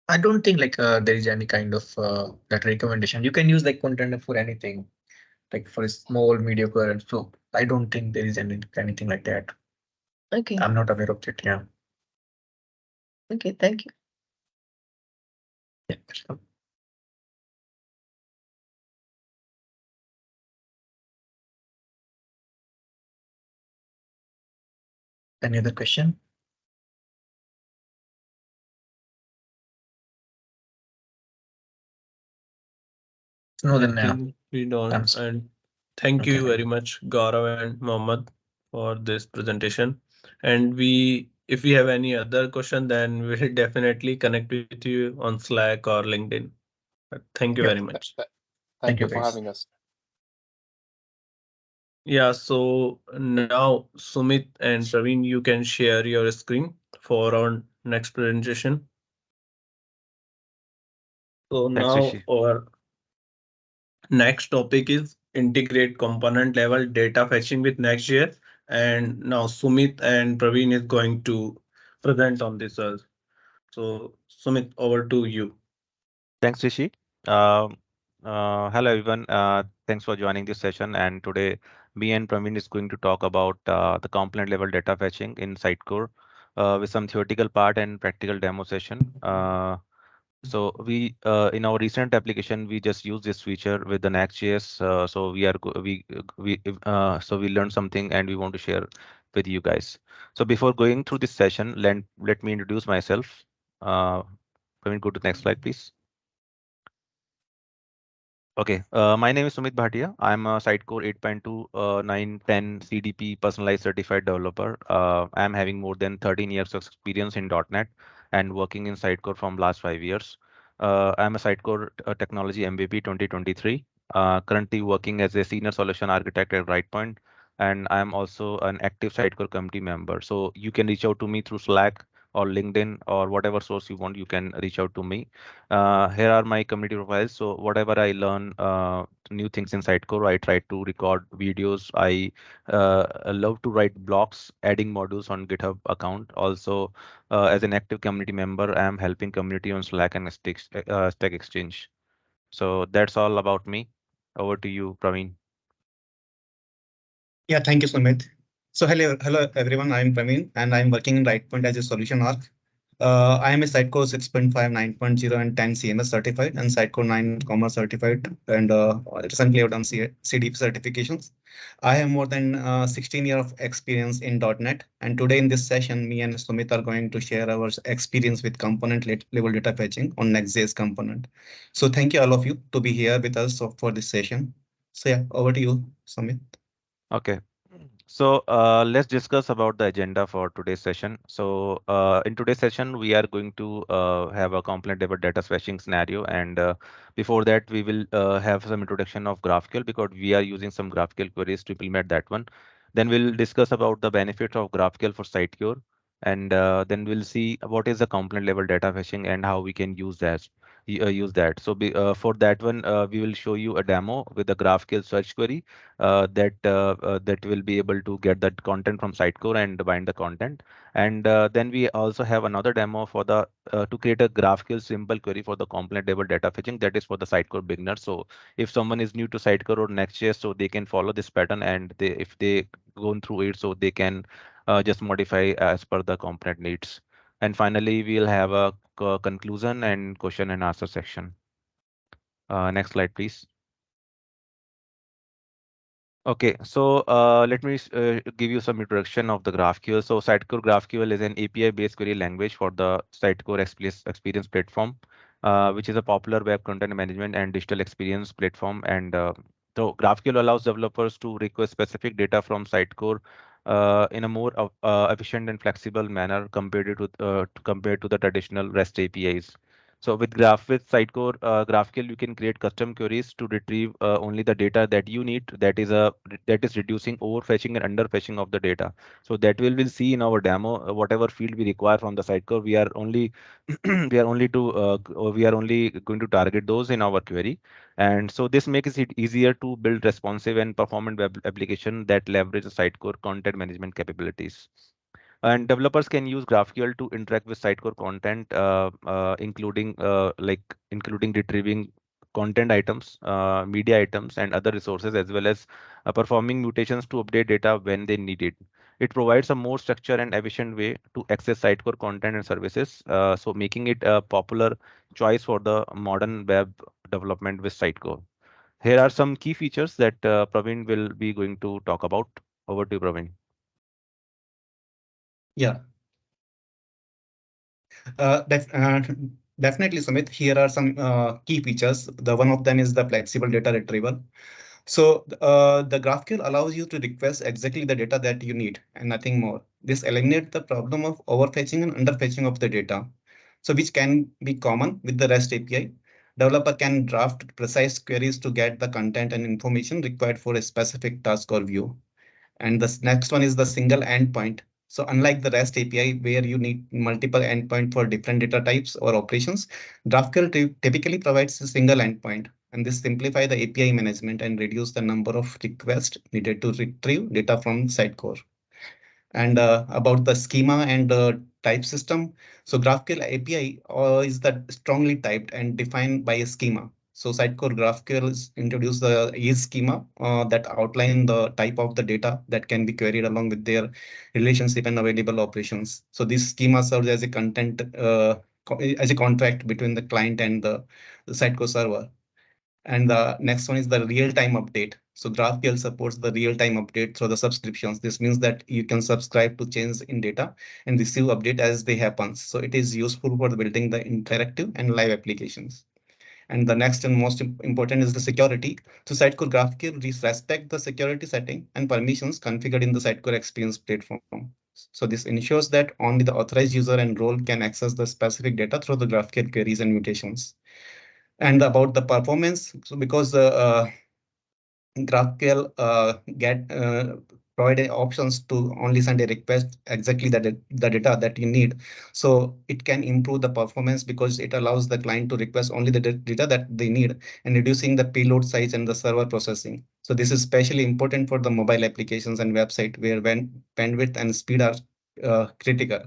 I don't think like there is any kind of that recommendation. You can use like Content Hub for anything, like for a small, mediocre, and so I don't think there is anything like that. Okay. I'm not aware of it. Yeah. Okay, thank you. Yeah. Any other question? No, I then think we don't. I'm And thank okay. you very much, Gaurav and Mohammed, for this presentation. And if we have any other question, then we'll definitely connect with you on Slack or LinkedIn. But thank you very Yep. much. Thank Thank you, you for guys. having us. Yeah, so now Sumit and Praveen, you can share your screen for our next presentation. So Thanks, now Rishi. our next topic is integrate component level data fetching with Next.js. And now Sumit and Praveen is going to present on this. So Sumit, over to you. Thanks, Rishi. Um, Hello, everyone. Thanks for joining this session. And today, me and Praveen is going to talk about the component level data fetching in Sitecore with some theoretical part and practical demo session. So we in our recent application we just use this feature with the Next.js. So we learned something and we want to share with you guys. So before going through this session, let me introduce myself. Can we go to the next slide, please? Okay, my name is Sumit Bhatia. I'm a Sitecore 8.2, 9, 10 CDP personalized certified developer. I'm having more than 13 years of experience in .NET and working in Sitecore from last 5 years. I'm a Sitecore Technology MVP 2023. Currently working as a senior solution architect at Rightpoint, and I'm also an active Sitecore community member. So you can reach out to me through Slack or LinkedIn or whatever source you want. You can reach out to me. Here are my community profiles. So whatever I learn new things in Sitecore, I try to record videos. I love to write blogs, adding modules on GitHub account. Also, as an active community member, I am helping community on Slack and Stack Exchange. So that's all about me. Over to you, Praveen. Yeah, thank you, Sumit. So hello everyone. I'm Praveen, and I'm working in Rightpoint as a solution arc. I am a Sitecore 6.5, 9.0, and 10 CMS certified, and Sitecore 9 Commerce certified, and recently I've done CDP certifications. I have more than 16 years of experience in .NET, and today in this session, me and Sumit are going to share our experience with component level data fetching on Next.js component. So thank you all of you to be here with us for this session. So yeah, over to you, Sumit. Okay. So let's discuss about the agenda for today's session. So in today's session, we are going to have a component level data fetching scenario. And before that, we will have some introduction of GraphQL because we are using some GraphQL queries to implement that one. Then we'll discuss about the benefits of GraphQL for Sitecore. And then we'll see what is the component level data fetching and how we can use that. So for that one, we will show you a demo with the GraphQL search query that will be able to get that content from Sitecore and bind the content. And then we also have another demo for the to create a GraphQL simple query for the component level data fetching that is for the Sitecore beginner. So if someone is new to Sitecore or Next.js, so they can follow this pattern, and if they go through it, so they can just modify as per the component needs. And finally, we'll have a conclusion and question and answer section. Next slide, please. Okay, so let me give you some introduction of the GraphQL. So Sitecore GraphQL is an API-based query language for the Sitecore Experience platform, which is a popular web content management and digital experience platform. And so GraphQL allows developers to request specific data from Sitecore in a more efficient and flexible manner compared to the traditional REST APIs. So with Sitecore GraphQL, you can create custom queries to retrieve only the data that you need. That is reducing overfetching and underfetching of the data. So that we'll see in our demo. Whatever field we require from the Sitecore, we are only we are only going to target those in our query. And so this makes it easier to build responsive and performant web application that leverage the Sitecore content management capabilities. And developers can use GraphQL to interact with Sitecore content, including retrieving content items, media items, and other resources, as well as performing mutations to update data when they need it. It provides a more structured and efficient way to access Sitecore content and services, so making it a popular choice for the modern web development with Sitecore. Here are some key features that Praveen will be going to talk about. Over to you, Praveen. Yeah, definitely, Sumit. Here are some key features. The one of them is the flexible data retrieval. So the GraphQL allows you to request exactly the data that you need and nothing more. This eliminates the problem of overfetching and underfetching of the data. So which can be common with the REST API. Developer can draft precise queries to get the content and information required for a specific task or view. And the next one is the single endpoint. So unlike the REST API where you need multiple endpoint for different data types or operations, GraphQL typically provides a single endpoint. And this simplify the API management and reduce the number of requests needed to retrieve data from Sitecore. And about the schema and type system. So GraphQL API is that strongly typed and defined by a schema. So Sitecore GraphQL is introduced the is schema that outline the type of the data that can be queried along with their relationship and available operations. So this schema serves as a content as a contract between the client and the Sitecore server. And the next one is the real-time update. So GraphQL supports the real-time update through the subscriptions. This means that you can subscribe to change in data and receive update as they happen. So it is useful for building the interactive and live applications. And the next and most important is the security. So Sitecore GraphQL respect the security setting and permissions configured in the Sitecore Experience platform. So this ensures that only the authorized user and role can access the specific data through the GraphQL queries and mutations. And about the performance, so because GraphQL get provide options to only send a request exactly the data that you need. So it can improve the performance because it allows the client to request only the data that they need and reducing the payload size and the server processing. So this is especially important for the mobile applications and website where when bandwidth and speed are critical.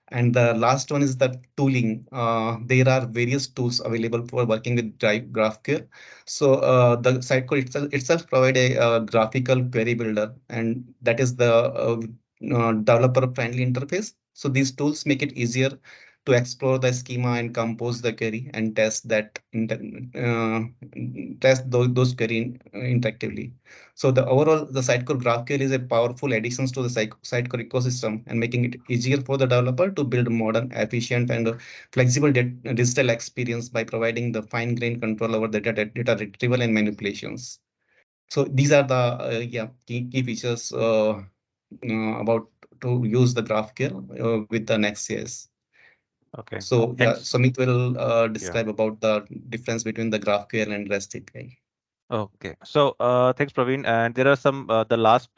And the last one is the tooling. There are various tools available for working with GraphQL. So the Sitecore itself provide a graphical query builder, and that is the developer-friendly interface. So these tools make it easier to explore the schema and compose the query and test those query interactively. So the overall, the Sitecore GraphQL is a powerful addition to the Sitecore ecosystem and making it easier for the developer to build modern, efficient, and flexible digital experience by providing the fine-grained control over the data retrieval and manipulations. So these are the key features about to use the GraphQL with the Next.js. Okay, So yeah, thanks. Sumit will Yeah. describe about the difference between the GraphQL and REST API. Okay. So thanks, Praveen. And there are some the last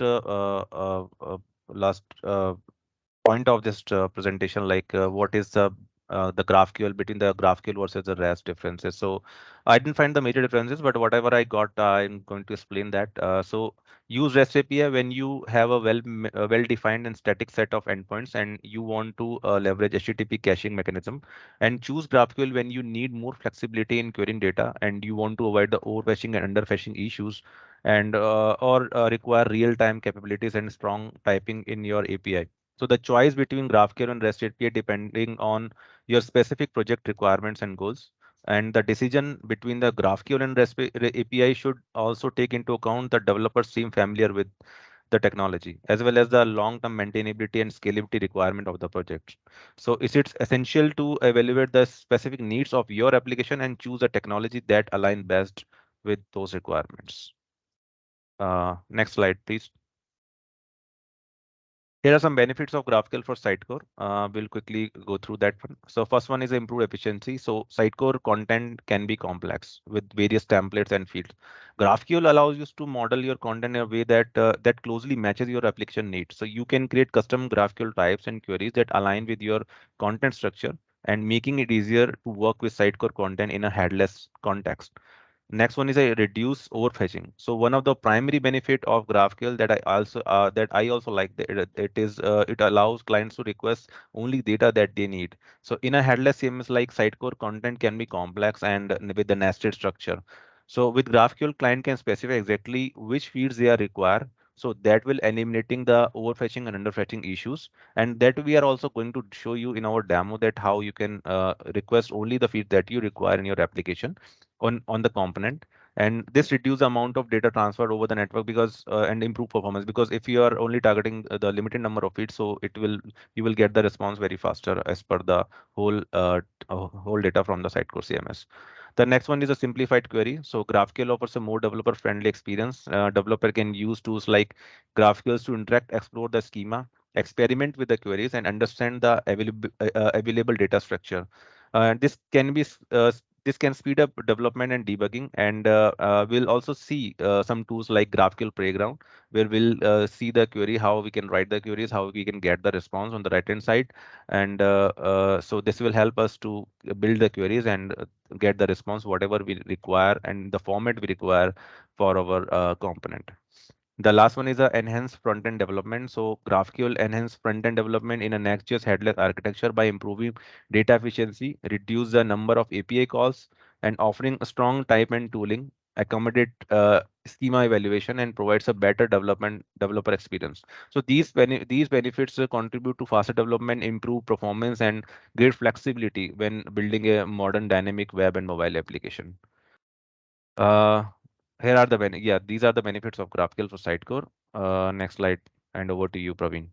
point of this presentation, like what is the GraphQL between the GraphQL versus the REST differences. So I didn't find the major differences, but whatever I got, I'm going to explain that. So use REST API when you have a well-defined and static set of endpoints, and you want to leverage HTTP caching mechanism. And choose GraphQL when you need more flexibility in querying data, and you want to avoid the overfetching and underfetching issues, and or require real-time capabilities and strong typing in your API. So the choice between GraphQL and REST API depending on your specific project requirements and goals. And the decision between the GraphQL and REST API should also take into account the developers seem familiar with the technology, as well as the long-term maintainability and scalability requirement of the project. So it's essential to evaluate the specific needs of your application and choose a technology that align best with those requirements. Next slide, please. Here are some benefits of GraphQL for Sitecore. We'll quickly go through that one. So first one is improved efficiency. So Sitecore content can be complex with various templates and fields. GraphQL allows you to model your content in a way that closely matches your application needs. So you can create custom GraphQL types and queries that align with your content structure and making it easier to work with Sitecore content in a headless context. Next one is a reduce overfetching. So one of the primary benefit of GraphQL that I also like that it is it allows clients to request only data that they need. So in a headless CMS like Sitecore, content can be complex and with the nested structure. So with GraphQL, client can specify exactly which fields they are require. So that will eliminating the overfetching and underfetching issues. And that we are also going to show you in our demo that how you can request only the field that you require in your application on the component. and this reduce the amount of data transferred over the network because and improve performance, because if you are only targeting the limited number of feeds, so you will get the response very faster as per the whole data from the Sitecore CMS. The next one is a simplified query. So GraphQL offers a more developer-friendly experience. Developer can use tools like GraphQL to interact, explore the schema, experiment with the queries, and understand the available data structure. This can speed up development and debugging, and we'll also see some tools like GraphQL Playground, where we'll see the query, how we can write the queries, how we can get the response on the right-hand side, and so this will help us to build the queries and get the response whatever we require and the format we require for our component. The last one is a enhanced front-end development. So GraphQL enhanced front-end development in a Next.js headless architecture by improving data efficiency, reduce the number of API calls, and offering a strong type and tooling, accommodate schema evaluation, and provides a better developer experience. So these benefits contribute to faster development, improve performance, and great flexibility when building a modern dynamic web and mobile application. Uh, Here are the these are the benefits of GraphQL for Sitecore. Next slide, and over to you, Praveen.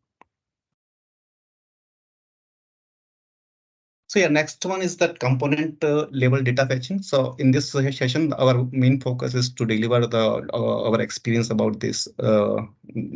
So yeah, next one is that component level data fetching. So in this session, our main focus is to deliver our experience about this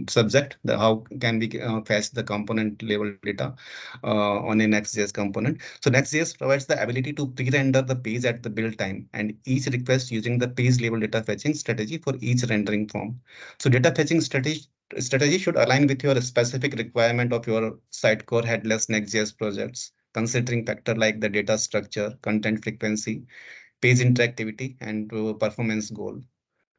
subject. How can we fetch the component level data on a Next.js component? So Next.js provides the ability to pre-render the page at the build time and each request using the page level data fetching strategy for each rendering form. So data fetching strategy should align with your specific requirement of your Sitecore headless Next.js projects, considering factor like the data structure, content frequency, page interactivity, and performance goal.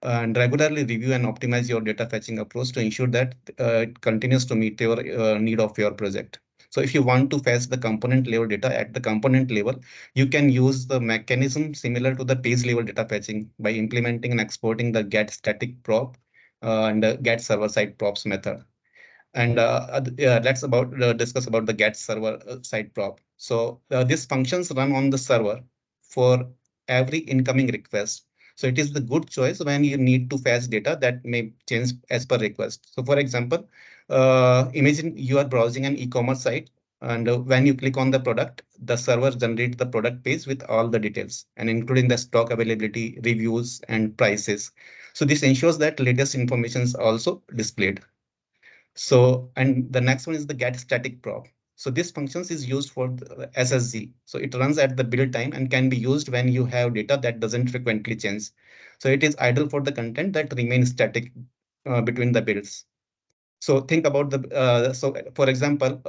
And regularly review and optimize your data fetching approach to ensure that it continues to meet your need of your project. So if you want to fetch the component level data at the component level, you can use the mechanism similar to the page level data fetching by implementing and exporting the get static prop and get server side props method. And yeah, let's discuss about the get server side prop. So these functions run on the server for every incoming request. So it is the good choice when you need to fetch data that may change as per request. So for example, imagine you are browsing an e-commerce site, and when you click on the product, the server generates the product page with all the details and including the stock availability, reviews, and prices. So this ensures that latest information is also displayed. So, and the next one is the get static prop. So this functions is used for the SSG. So it runs at the build time and can be used when you have data that doesn't frequently change. So it is idle for the content that remains static between the builds. So think about so for example,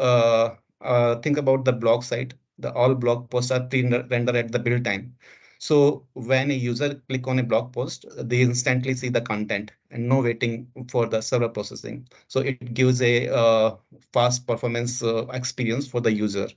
think about the blog site. The all blog posts are pre-rendered at the build time. So when a user click on a blog post, they instantly see the content and no waiting for the server processing. So it gives a fast performance experience for the user.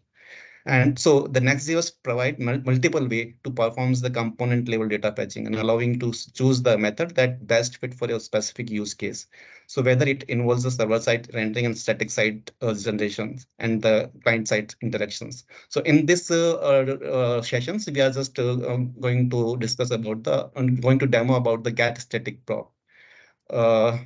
And so the Next.js provide multiple way to perform the component level data fetching and allowing to choose the method that best fit for your specific use case. So whether it involves the server side rendering and static side generations and the client side interactions. So in this sessions, we are just going to discuss about going to demo about the get static prop. Uh,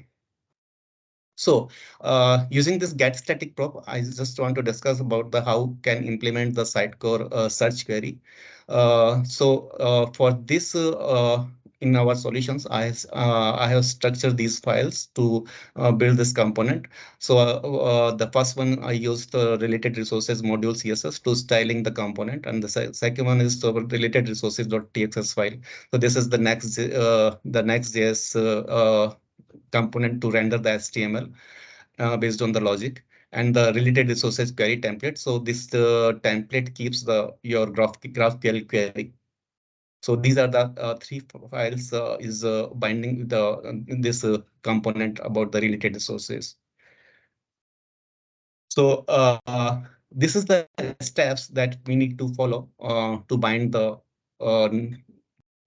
Using this get static prop, I just want to discuss about the how can implement the Sitecore search query. For this, in our solutions, I have structured these files to build this component. So the first one I used the related resources module CSS to styling the component, and the second one is the related resources.txs file. So this is the Next.js component to render the HTML based on the logic and the related resources query template. So this template keeps your GraphQL query. So these are the three files is binding this component about the related resources. So this is the steps that we need to follow to bind the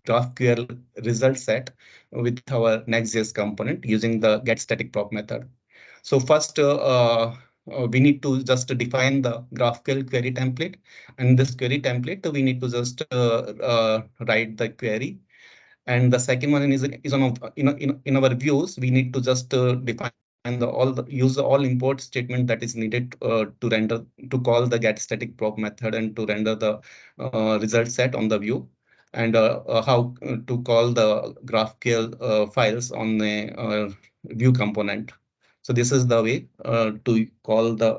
GraphQL result set with our Next.js component using the get static prop method. So first, we need to just define the GraphQL query template. And this query template, we need to just write the query. And the second one is on in our views, we need to just define use the all import statement that is needed to render to call the get static prop method and to render the result set on the view, and how to call the GraphQL files on the view component. So this is the way to call the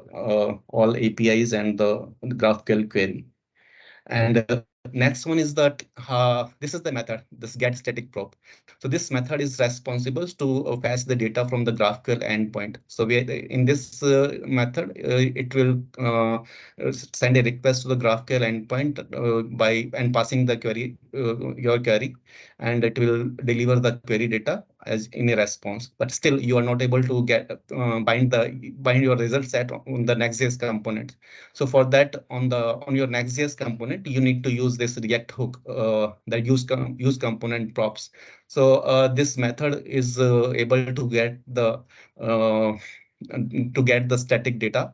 all APIs and the GraphQL query. And next one is that this is the method, this get static prop. So this method is responsible to fetch the data from the GraphQL endpoint. So in this method, it will send a request to the GraphQL endpoint by and passing the query, your query, and it will deliver the query data as in a response. But still, you are not able to get bind your result set on the Next.js component. So for that, on your Next.js component, you need to use this React hook that use component props. So this method is able uh, to get the static data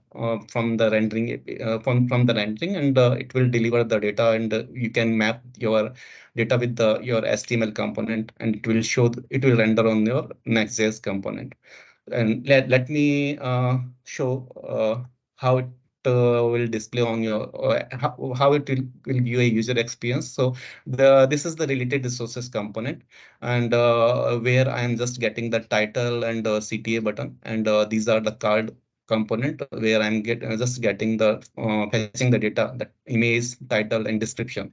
from the rendering from the rendering, and it will deliver the data, and you can map your data with your HTML component, and it will render on your Next.js component. And let me show how it will display on your how it will give you a user experience. So this is the related resources component, and where I am just getting the title and CTA button, and these are the card component where I'm just getting the fetching the data, that image, title, and description,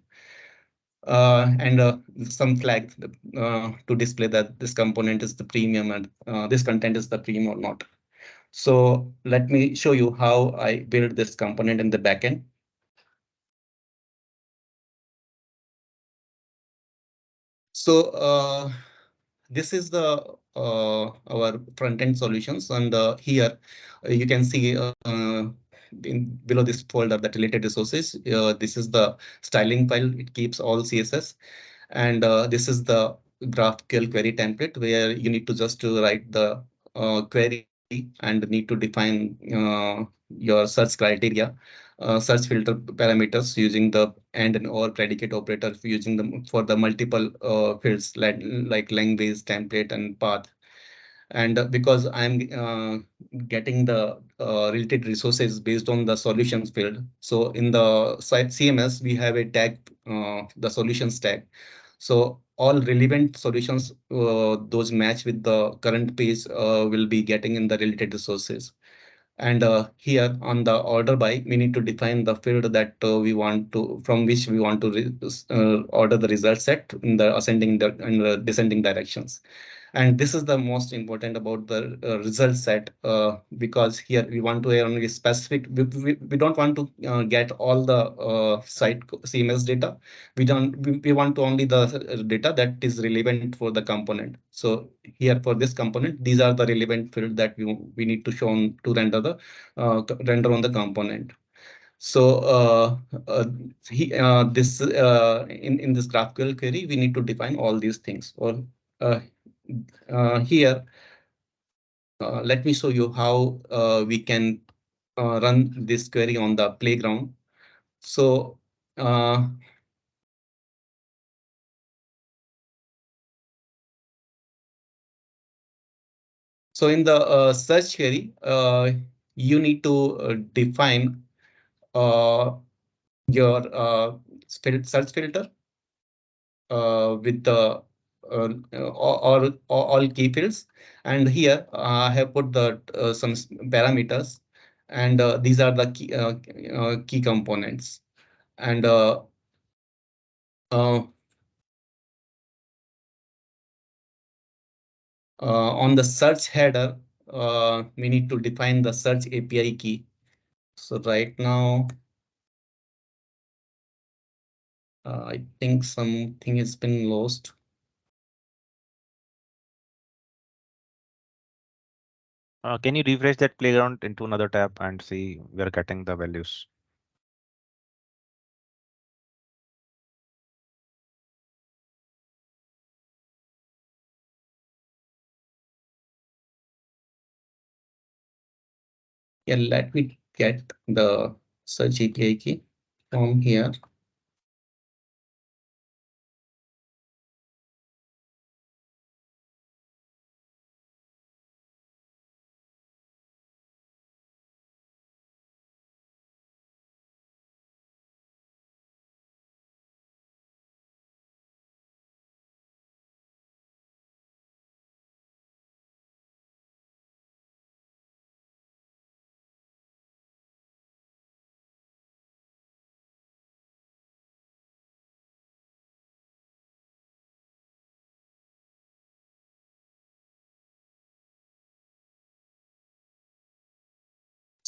and some flags to display that this component is the premium, and this content is the premium or not. So let me show you how I build this component in the backend. So this is the our front-end solutions, and here you can see below this folder that related resources. This is the styling file. It keeps all CSS, and this is the GraphQL query template where you need to just to write the query and need to define your search criteria, search filter parameters using the and or predicate operator using the for the multiple fields like language, template, and path. And because I'm getting the related resources based on the solutions field, so in the site CMS we have a tag, the solutions tag. So all relevant solutions, those match with the current page, will be getting in the related resources. And here on the order by, we need to define the field that we want to, from which we want to order the result set in the ascending and the descending directions. And this is the most important about the result set, because here we want to only specific, we don't want to get all the site CMS data. We want to only the data that is relevant for the component. So here for this component, these are the relevant field that we need to show on to render on the component. So this in this GraphQL query, we need to define all these things. Or uh, here, let me show you how we can run this query on the playground. So so in the search query, you need to define your search filter with the all key fields. And here I have put the some parameters, and these are the key components. And uh, on the search header, we need to define the search API key. So right now, I think something has been lost. Can you refresh that playground into another tab and see we're getting the values? Yeah, let me get the search API key from here.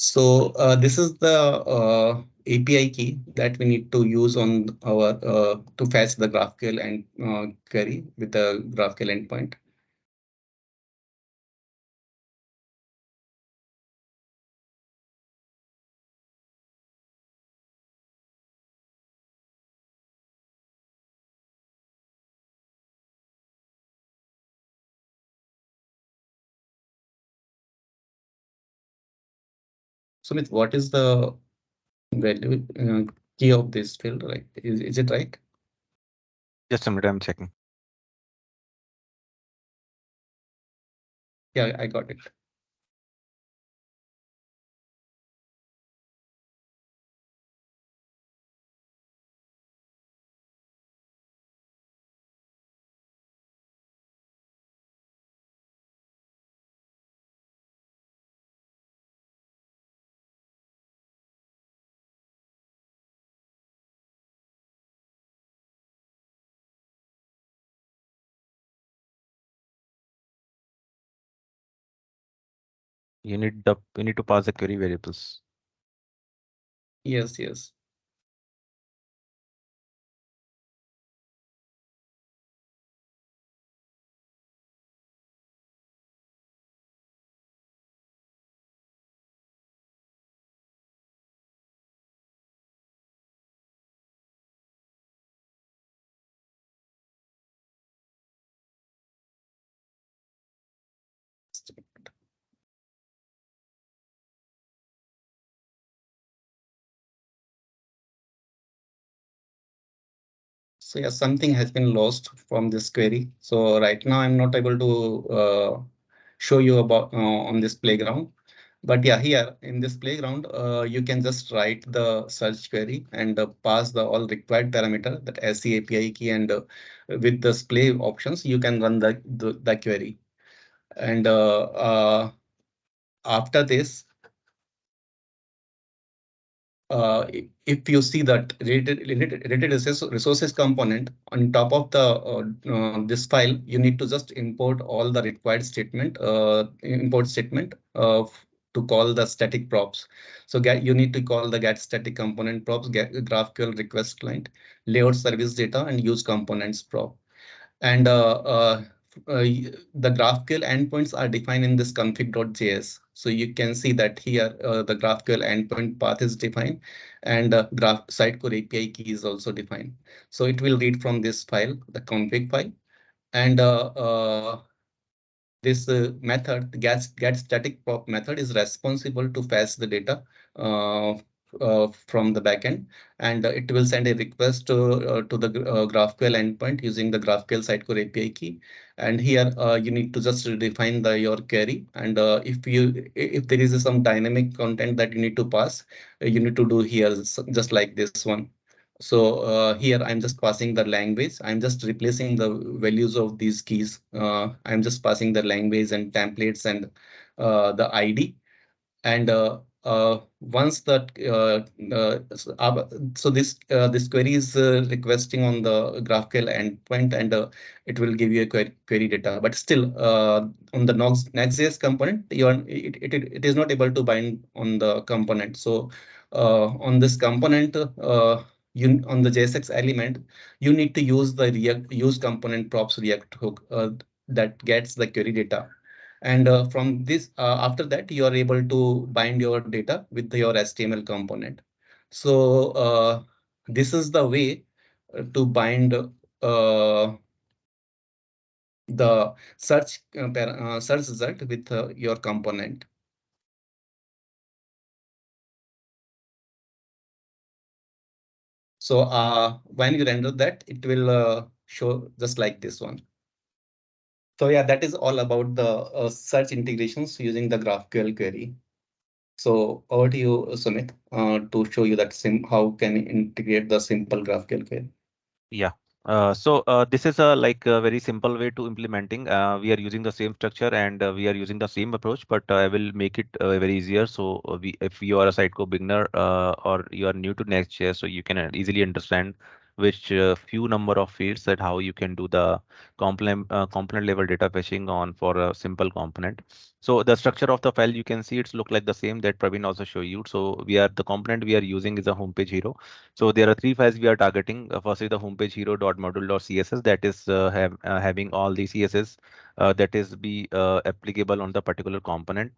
So this is the API key that we need to use on our to fetch the GraphQL and query with the GraphQL endpoint. Sumit, what is the value key of this field? Right? Is it right? Just a minute, I'm checking. Yeah, I got it. You need to pass the query variables. Yes, yes. So yeah, something has been lost from this query. So right now I'm not able to show you about on this playground. But yeah, here in this playground, you can just write the search query and pass the all required parameter that SC API key and with the display options, you can run the query. And after this, if you see that related resources component on top of the this file, you need to just import all the required statement, import statement to call the static props. So you need to call the get static component props, get GraphQL request client, layout service data, and use components prop. And the GraphQL endpoints are defined in this config.js. So you can see that here the GraphQL endpoint path is defined and Sitecore API key is also defined. So it will read from this file, the config file, and this method, get static prop method, is responsible to fetch the data uh, from the backend, and it will send a request to the GraphQL endpoint using the GraphQL Sitecore API key. And here you need to just define your query. And if there is some dynamic content that you need to pass, you need to do here just like this one. So here I'm just passing the language. I'm just replacing the values of these keys. I'm just passing the language and templates and the ID. And once that so this query is requesting on the GraphQL endpoint, and it will give you a query data. But still, on the Next.js component, it is not able to bind on the component. So on this component, on the JSX element, you need to use the use component props React hook that gets the query data. And from this, after that, you are able to bind your data with your HTML component. So this is the way to bind the search result with your component. So when you render that, it will show just like this one. So yeah, that is all about the search integrations using the GraphQL query. So over to you, Sumit, to show you that how can you integrate the simple GraphQL query. Yeah. This is a like a very simple way to implementing. We are using the same structure and we are using the same approach, but I will make it very easier. So if you are a Sitecore beginner or you are new to Next.js, so you can easily understand which few number of fields that how you can do the component level data fetching on for a simple component. So the structure of the file, you can see it's look like the same that Praveen also show you. So the component we are using is a homepage hero. So there are three files we are targeting. First is the homepage hero.module.css that is having all the CSS that is be applicable on the particular component.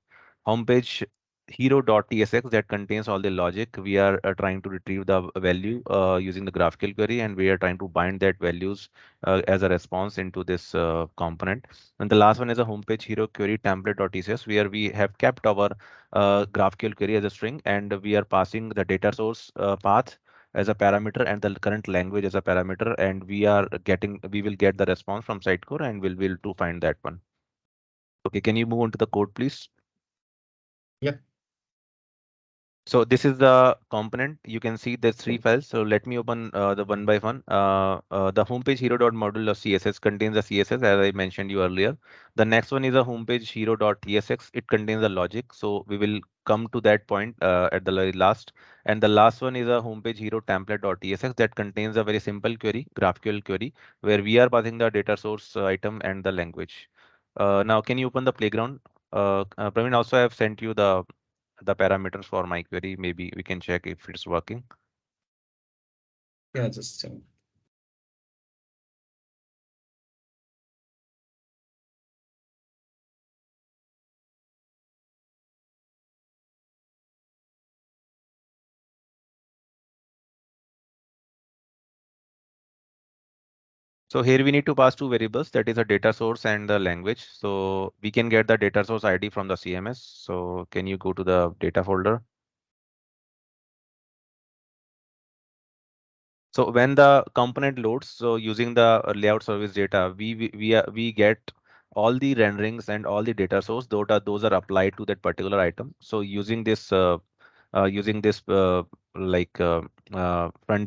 Homepage hero.tsx that contains all the logic. We are trying to retrieve the value using the GraphQL query, and we are trying to bind that values as a response into this component. And the last one is a homepage hero query template.tcs, where we have kept our GraphQL query as a string, and we are passing the data source path as a parameter and the current language as a parameter, and we will get the response from Sitecore, and we'll be able to find that one. Okay, can you move on to the code, please? Yeah. So this is the component. You can see there's three files. So let me open the one by one. The homepage hero.module.css contains the CSS as I mentioned you earlier. The next one is a homepage hero.tsx. It contains the logic. So we will come to that point at the very last. And the last one is a homepage hero template.tsx that contains a very simple query, GraphQL query, where we are passing the data source item and the language. Now, can you open the playground? Praveen, also I have sent you the parameters for my query. Maybe we can check if it's working. Yeah, just So here we need to pass two variables, that is a data source and the language. So we can get the data source ID from the CMS. So can you go to the data folder? So when the component loads, so using the layout service data, we get all the renderings and all the data source. Those are applied to that particular item. So using this front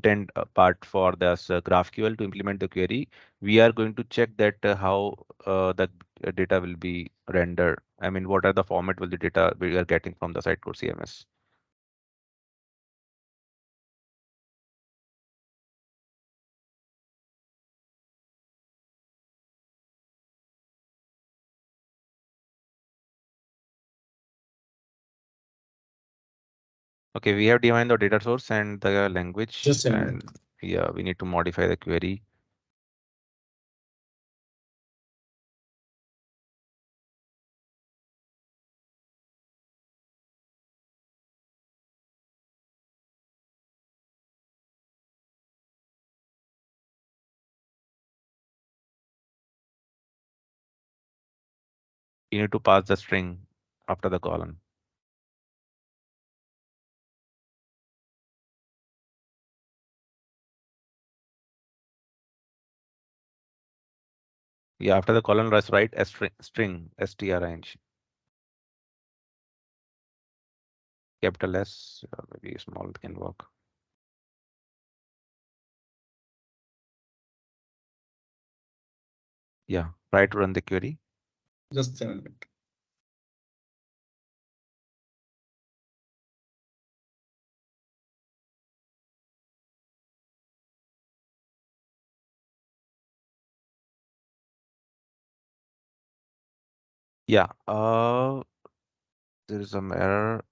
end part for this GraphQL to implement the query, we are going to check that how the data will be rendered. I mean, what are the format will the data we are getting from the Sitecore CMS. Okay, we have defined the data source and the language, just a minute. and yeah, we need to modify the query. You need to pass the string after the colon. Yeah, after the colon, let's write a string, string, capital S, maybe small can work. Yeah, try to run the query. Just a minute. Yeah, there is some error.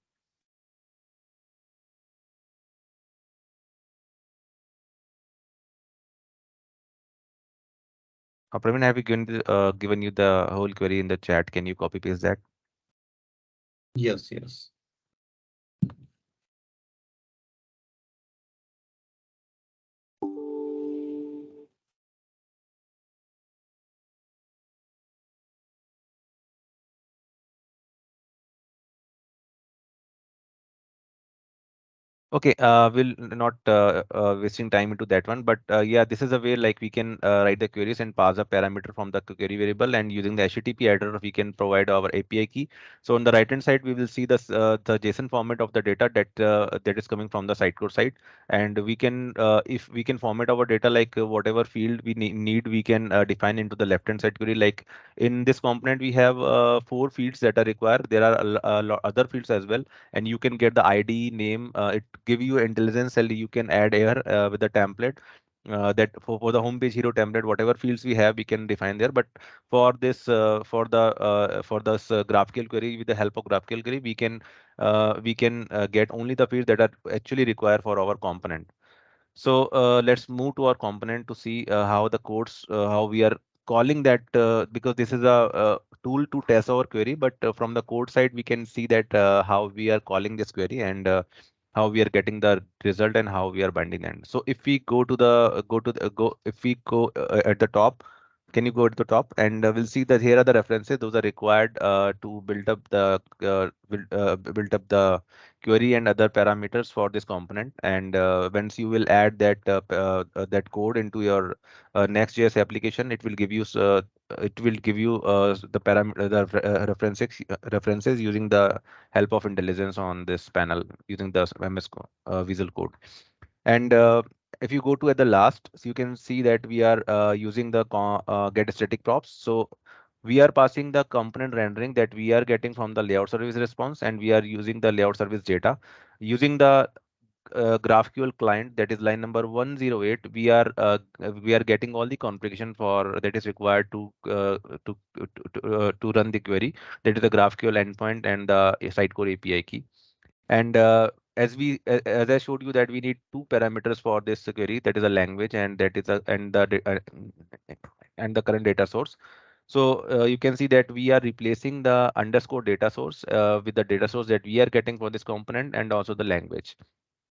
Praveen, have you given you the whole query in the chat? Can you copy paste that? Yes, yes. Okay, we'll not wasting time into that one, but yeah, this is a way like we can write the queries and pass a parameter from the query variable, and using the HTTP header, we can provide our API key. So on the right hand side, we will see the JSON format of the data that is coming from the Sitecore side, and we can if we can format our data like whatever field we need, we can define into the left hand side query. Like in this component, we have four fields that are required. There are other fields as well, and you can get the ID name. It give you intelligence cell you can add here with the template. that for the homepage hero template, whatever fields we have, we can define there. But for this for this GraphQL query, with the help of GraphQL query, we can get only the fields that are actually required for our component. So let's move to our component to see how the codes, how we are calling that, because this is a tool to test our query, but from the code side, we can see that how we are calling this query, and how we are getting the result, and how we are binding them. So if we go to the if we go at the top, can you go to the top, and we'll see that here are the references. Those are required to build up the query and other parameters for this component. And once you will add that code into your Next.js application, it will give you the parameter references using the help of intelligence on this panel using the Visual Code. And if you go to at the last, so you can see that we are using the get static props. So we are passing the component rendering that we are getting from the layout service response, and we are using the layout service data using the GraphQL client, that is line number 108. We are getting all the configuration for that is required to run the query. That is the GraphQL endpoint and the Sitecore API key. And as I showed you that we need two parameters for this query, that is a language, and that is a and the current data source. So you can see that we are replacing the underscore data source with the data source that we are getting for this component, and also the language.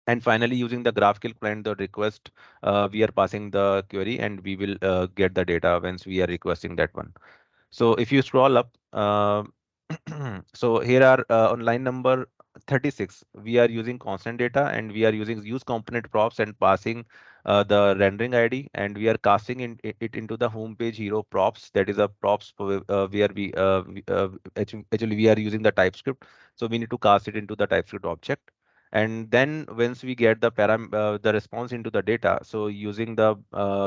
And finally, using the GraphQL client, the request, we are passing the query, and we will get the data once we are requesting that one. So if you scroll up, so here are on line number 36, we are using constant data, and we are using use component props and passing the rendering ID, and we are casting it into the homepage hero props. That is a props where actually we are using the TypeScript. So we need to cast it into the TypeScript object. And then once we get the response into the data, so using the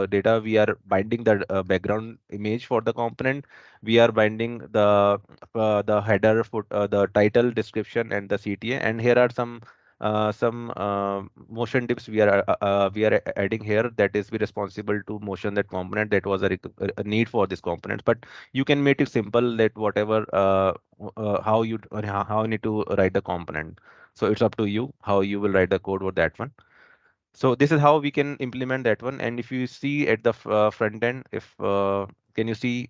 data, we are binding the background image for the component. We are binding the header, the title, description, and the CTA. And here are some motion tips we are adding here, that is be responsible to motion that component. That was a need for this component, but you can make it simple that whatever how how you need to write the component. So it's up to you how you will write the code for that one. So this is how we can implement that one. And if you see at the front end, if can you see,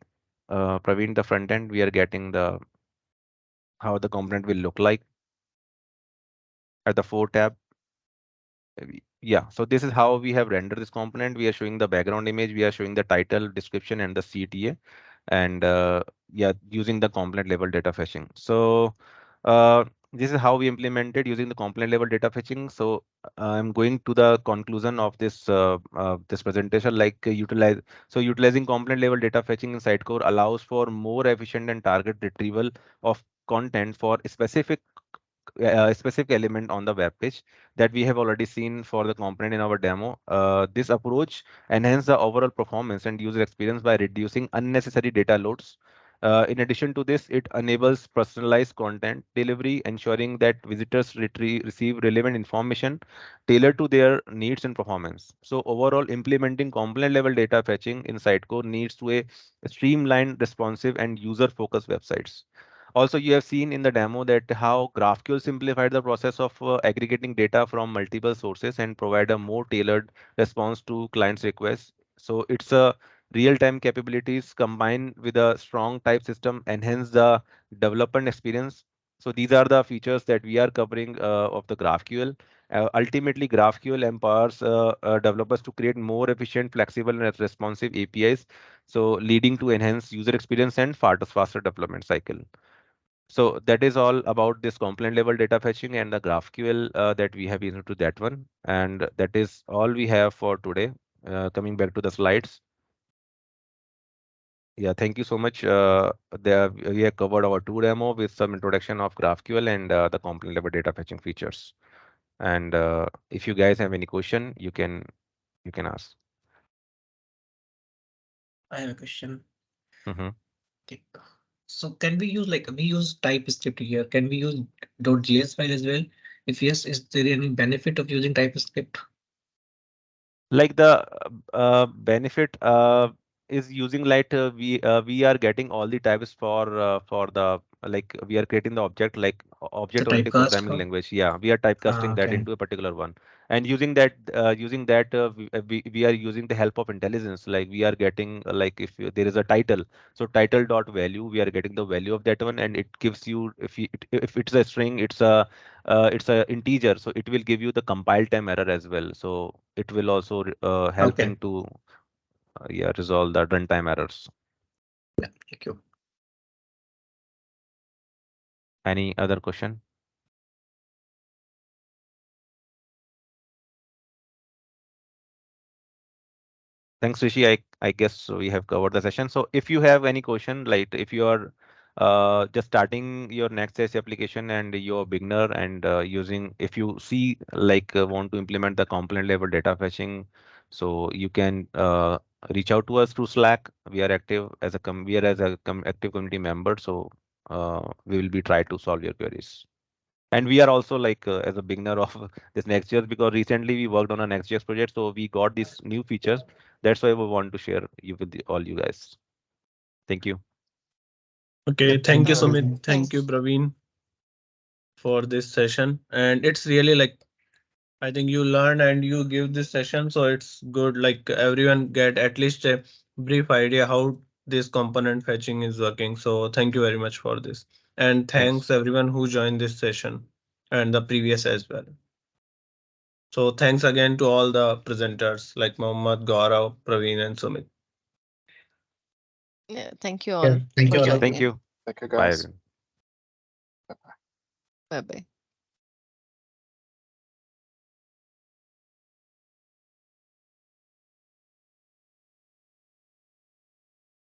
Praveen, the front end, we are getting the how the component will look like at the 4 tab. Yeah, so this is how we have rendered this component. We are showing the background image, we are showing the title, description, and the CTA, and yeah, using the component level data fetching. So this is how we implemented using the component level data fetching. So I'm going to the conclusion of this presentation, like utilizing component level data fetching in Sitecore allows for more efficient and target retrieval of content for a specific element on the web page that we have already seen for the component in our demo. This approach enhances the overall performance and user experience by reducing unnecessary data loads. In addition to this, it enables personalized content delivery, ensuring that visitors receive relevant information tailored to their needs and performance. So overall, implementing component level data fetching in Sitecore needs to a streamlined, responsive, and user-focused websites. Also, you have seen in the demo that how GraphQL simplified the process of aggregating data from multiple sources and provide a more tailored response to clients' requests. So it's a real-time capabilities combined with a strong type system enhance the development experience. So these are the features that we are covering of the GraphQL. Ultimately, GraphQL empowers developers to create more efficient, flexible, and responsive APIs, so leading to enhanced user experience and faster development cycle. So that is all about this component level data fetching and the GraphQL that we have been into that one. And that is all we have for today. Coming back to the slides. Yeah, thank you so much. We have covered our two demo with some introduction of GraphQL and the component level data fetching features. And if you guys have any question, you can ask. I have a question. Mm-hmm. Okay. So can we use we use TypeScript here? Can we use .js file as well? If yes, is there any benefit of using TypeScript? Like the benefit is using like we are getting all the types for the like we are creating the object like The object oriented typecast. programming language. Yeah, we are typecasting that Okay. into a particular one, and using that we are using the help of intelligence. Like we are getting like if there is a title, so title dot value, we are getting the value of that one, and it gives you if it's a string, it's a integer, so it will give you the compile time error as well. So it will also Okay. helping to yeah, resolve the runtime errors. Yeah. Thank you. Any other question? Thanks, Rishi. I guess we have covered the session. So if you have any question, like if you are just starting your NextJS application and you're a beginner and if you see like want to implement the component level data fetching, so you can reach out to us through Slack. We are active as a active community member, so we will be try to solve your queries. And we are also like as a beginner of this Next.js because recently we worked on a Next.js project, so we got these new features. That's why we want to share you with all you guys. Thank you. Okay, Yeah. thank you, Thanks. Sumit. Praveen. Thank you, Thanks. Praveen, for this session. And it's really like I think you learn and you give this session, so it's good. Like everyone get at least a brief idea how this component fetching is working. So thank you very much for this, and Thanks. thanks everyone who joined this session and the previous as well. So thanks again to all the presenters like Mohammed, Gaurav, Praveen, and Sumit. Yeah, thank you Yeah. all Thank for you all. Thank joining. you. Thank you, Bye, guys. everyone. Bye bye.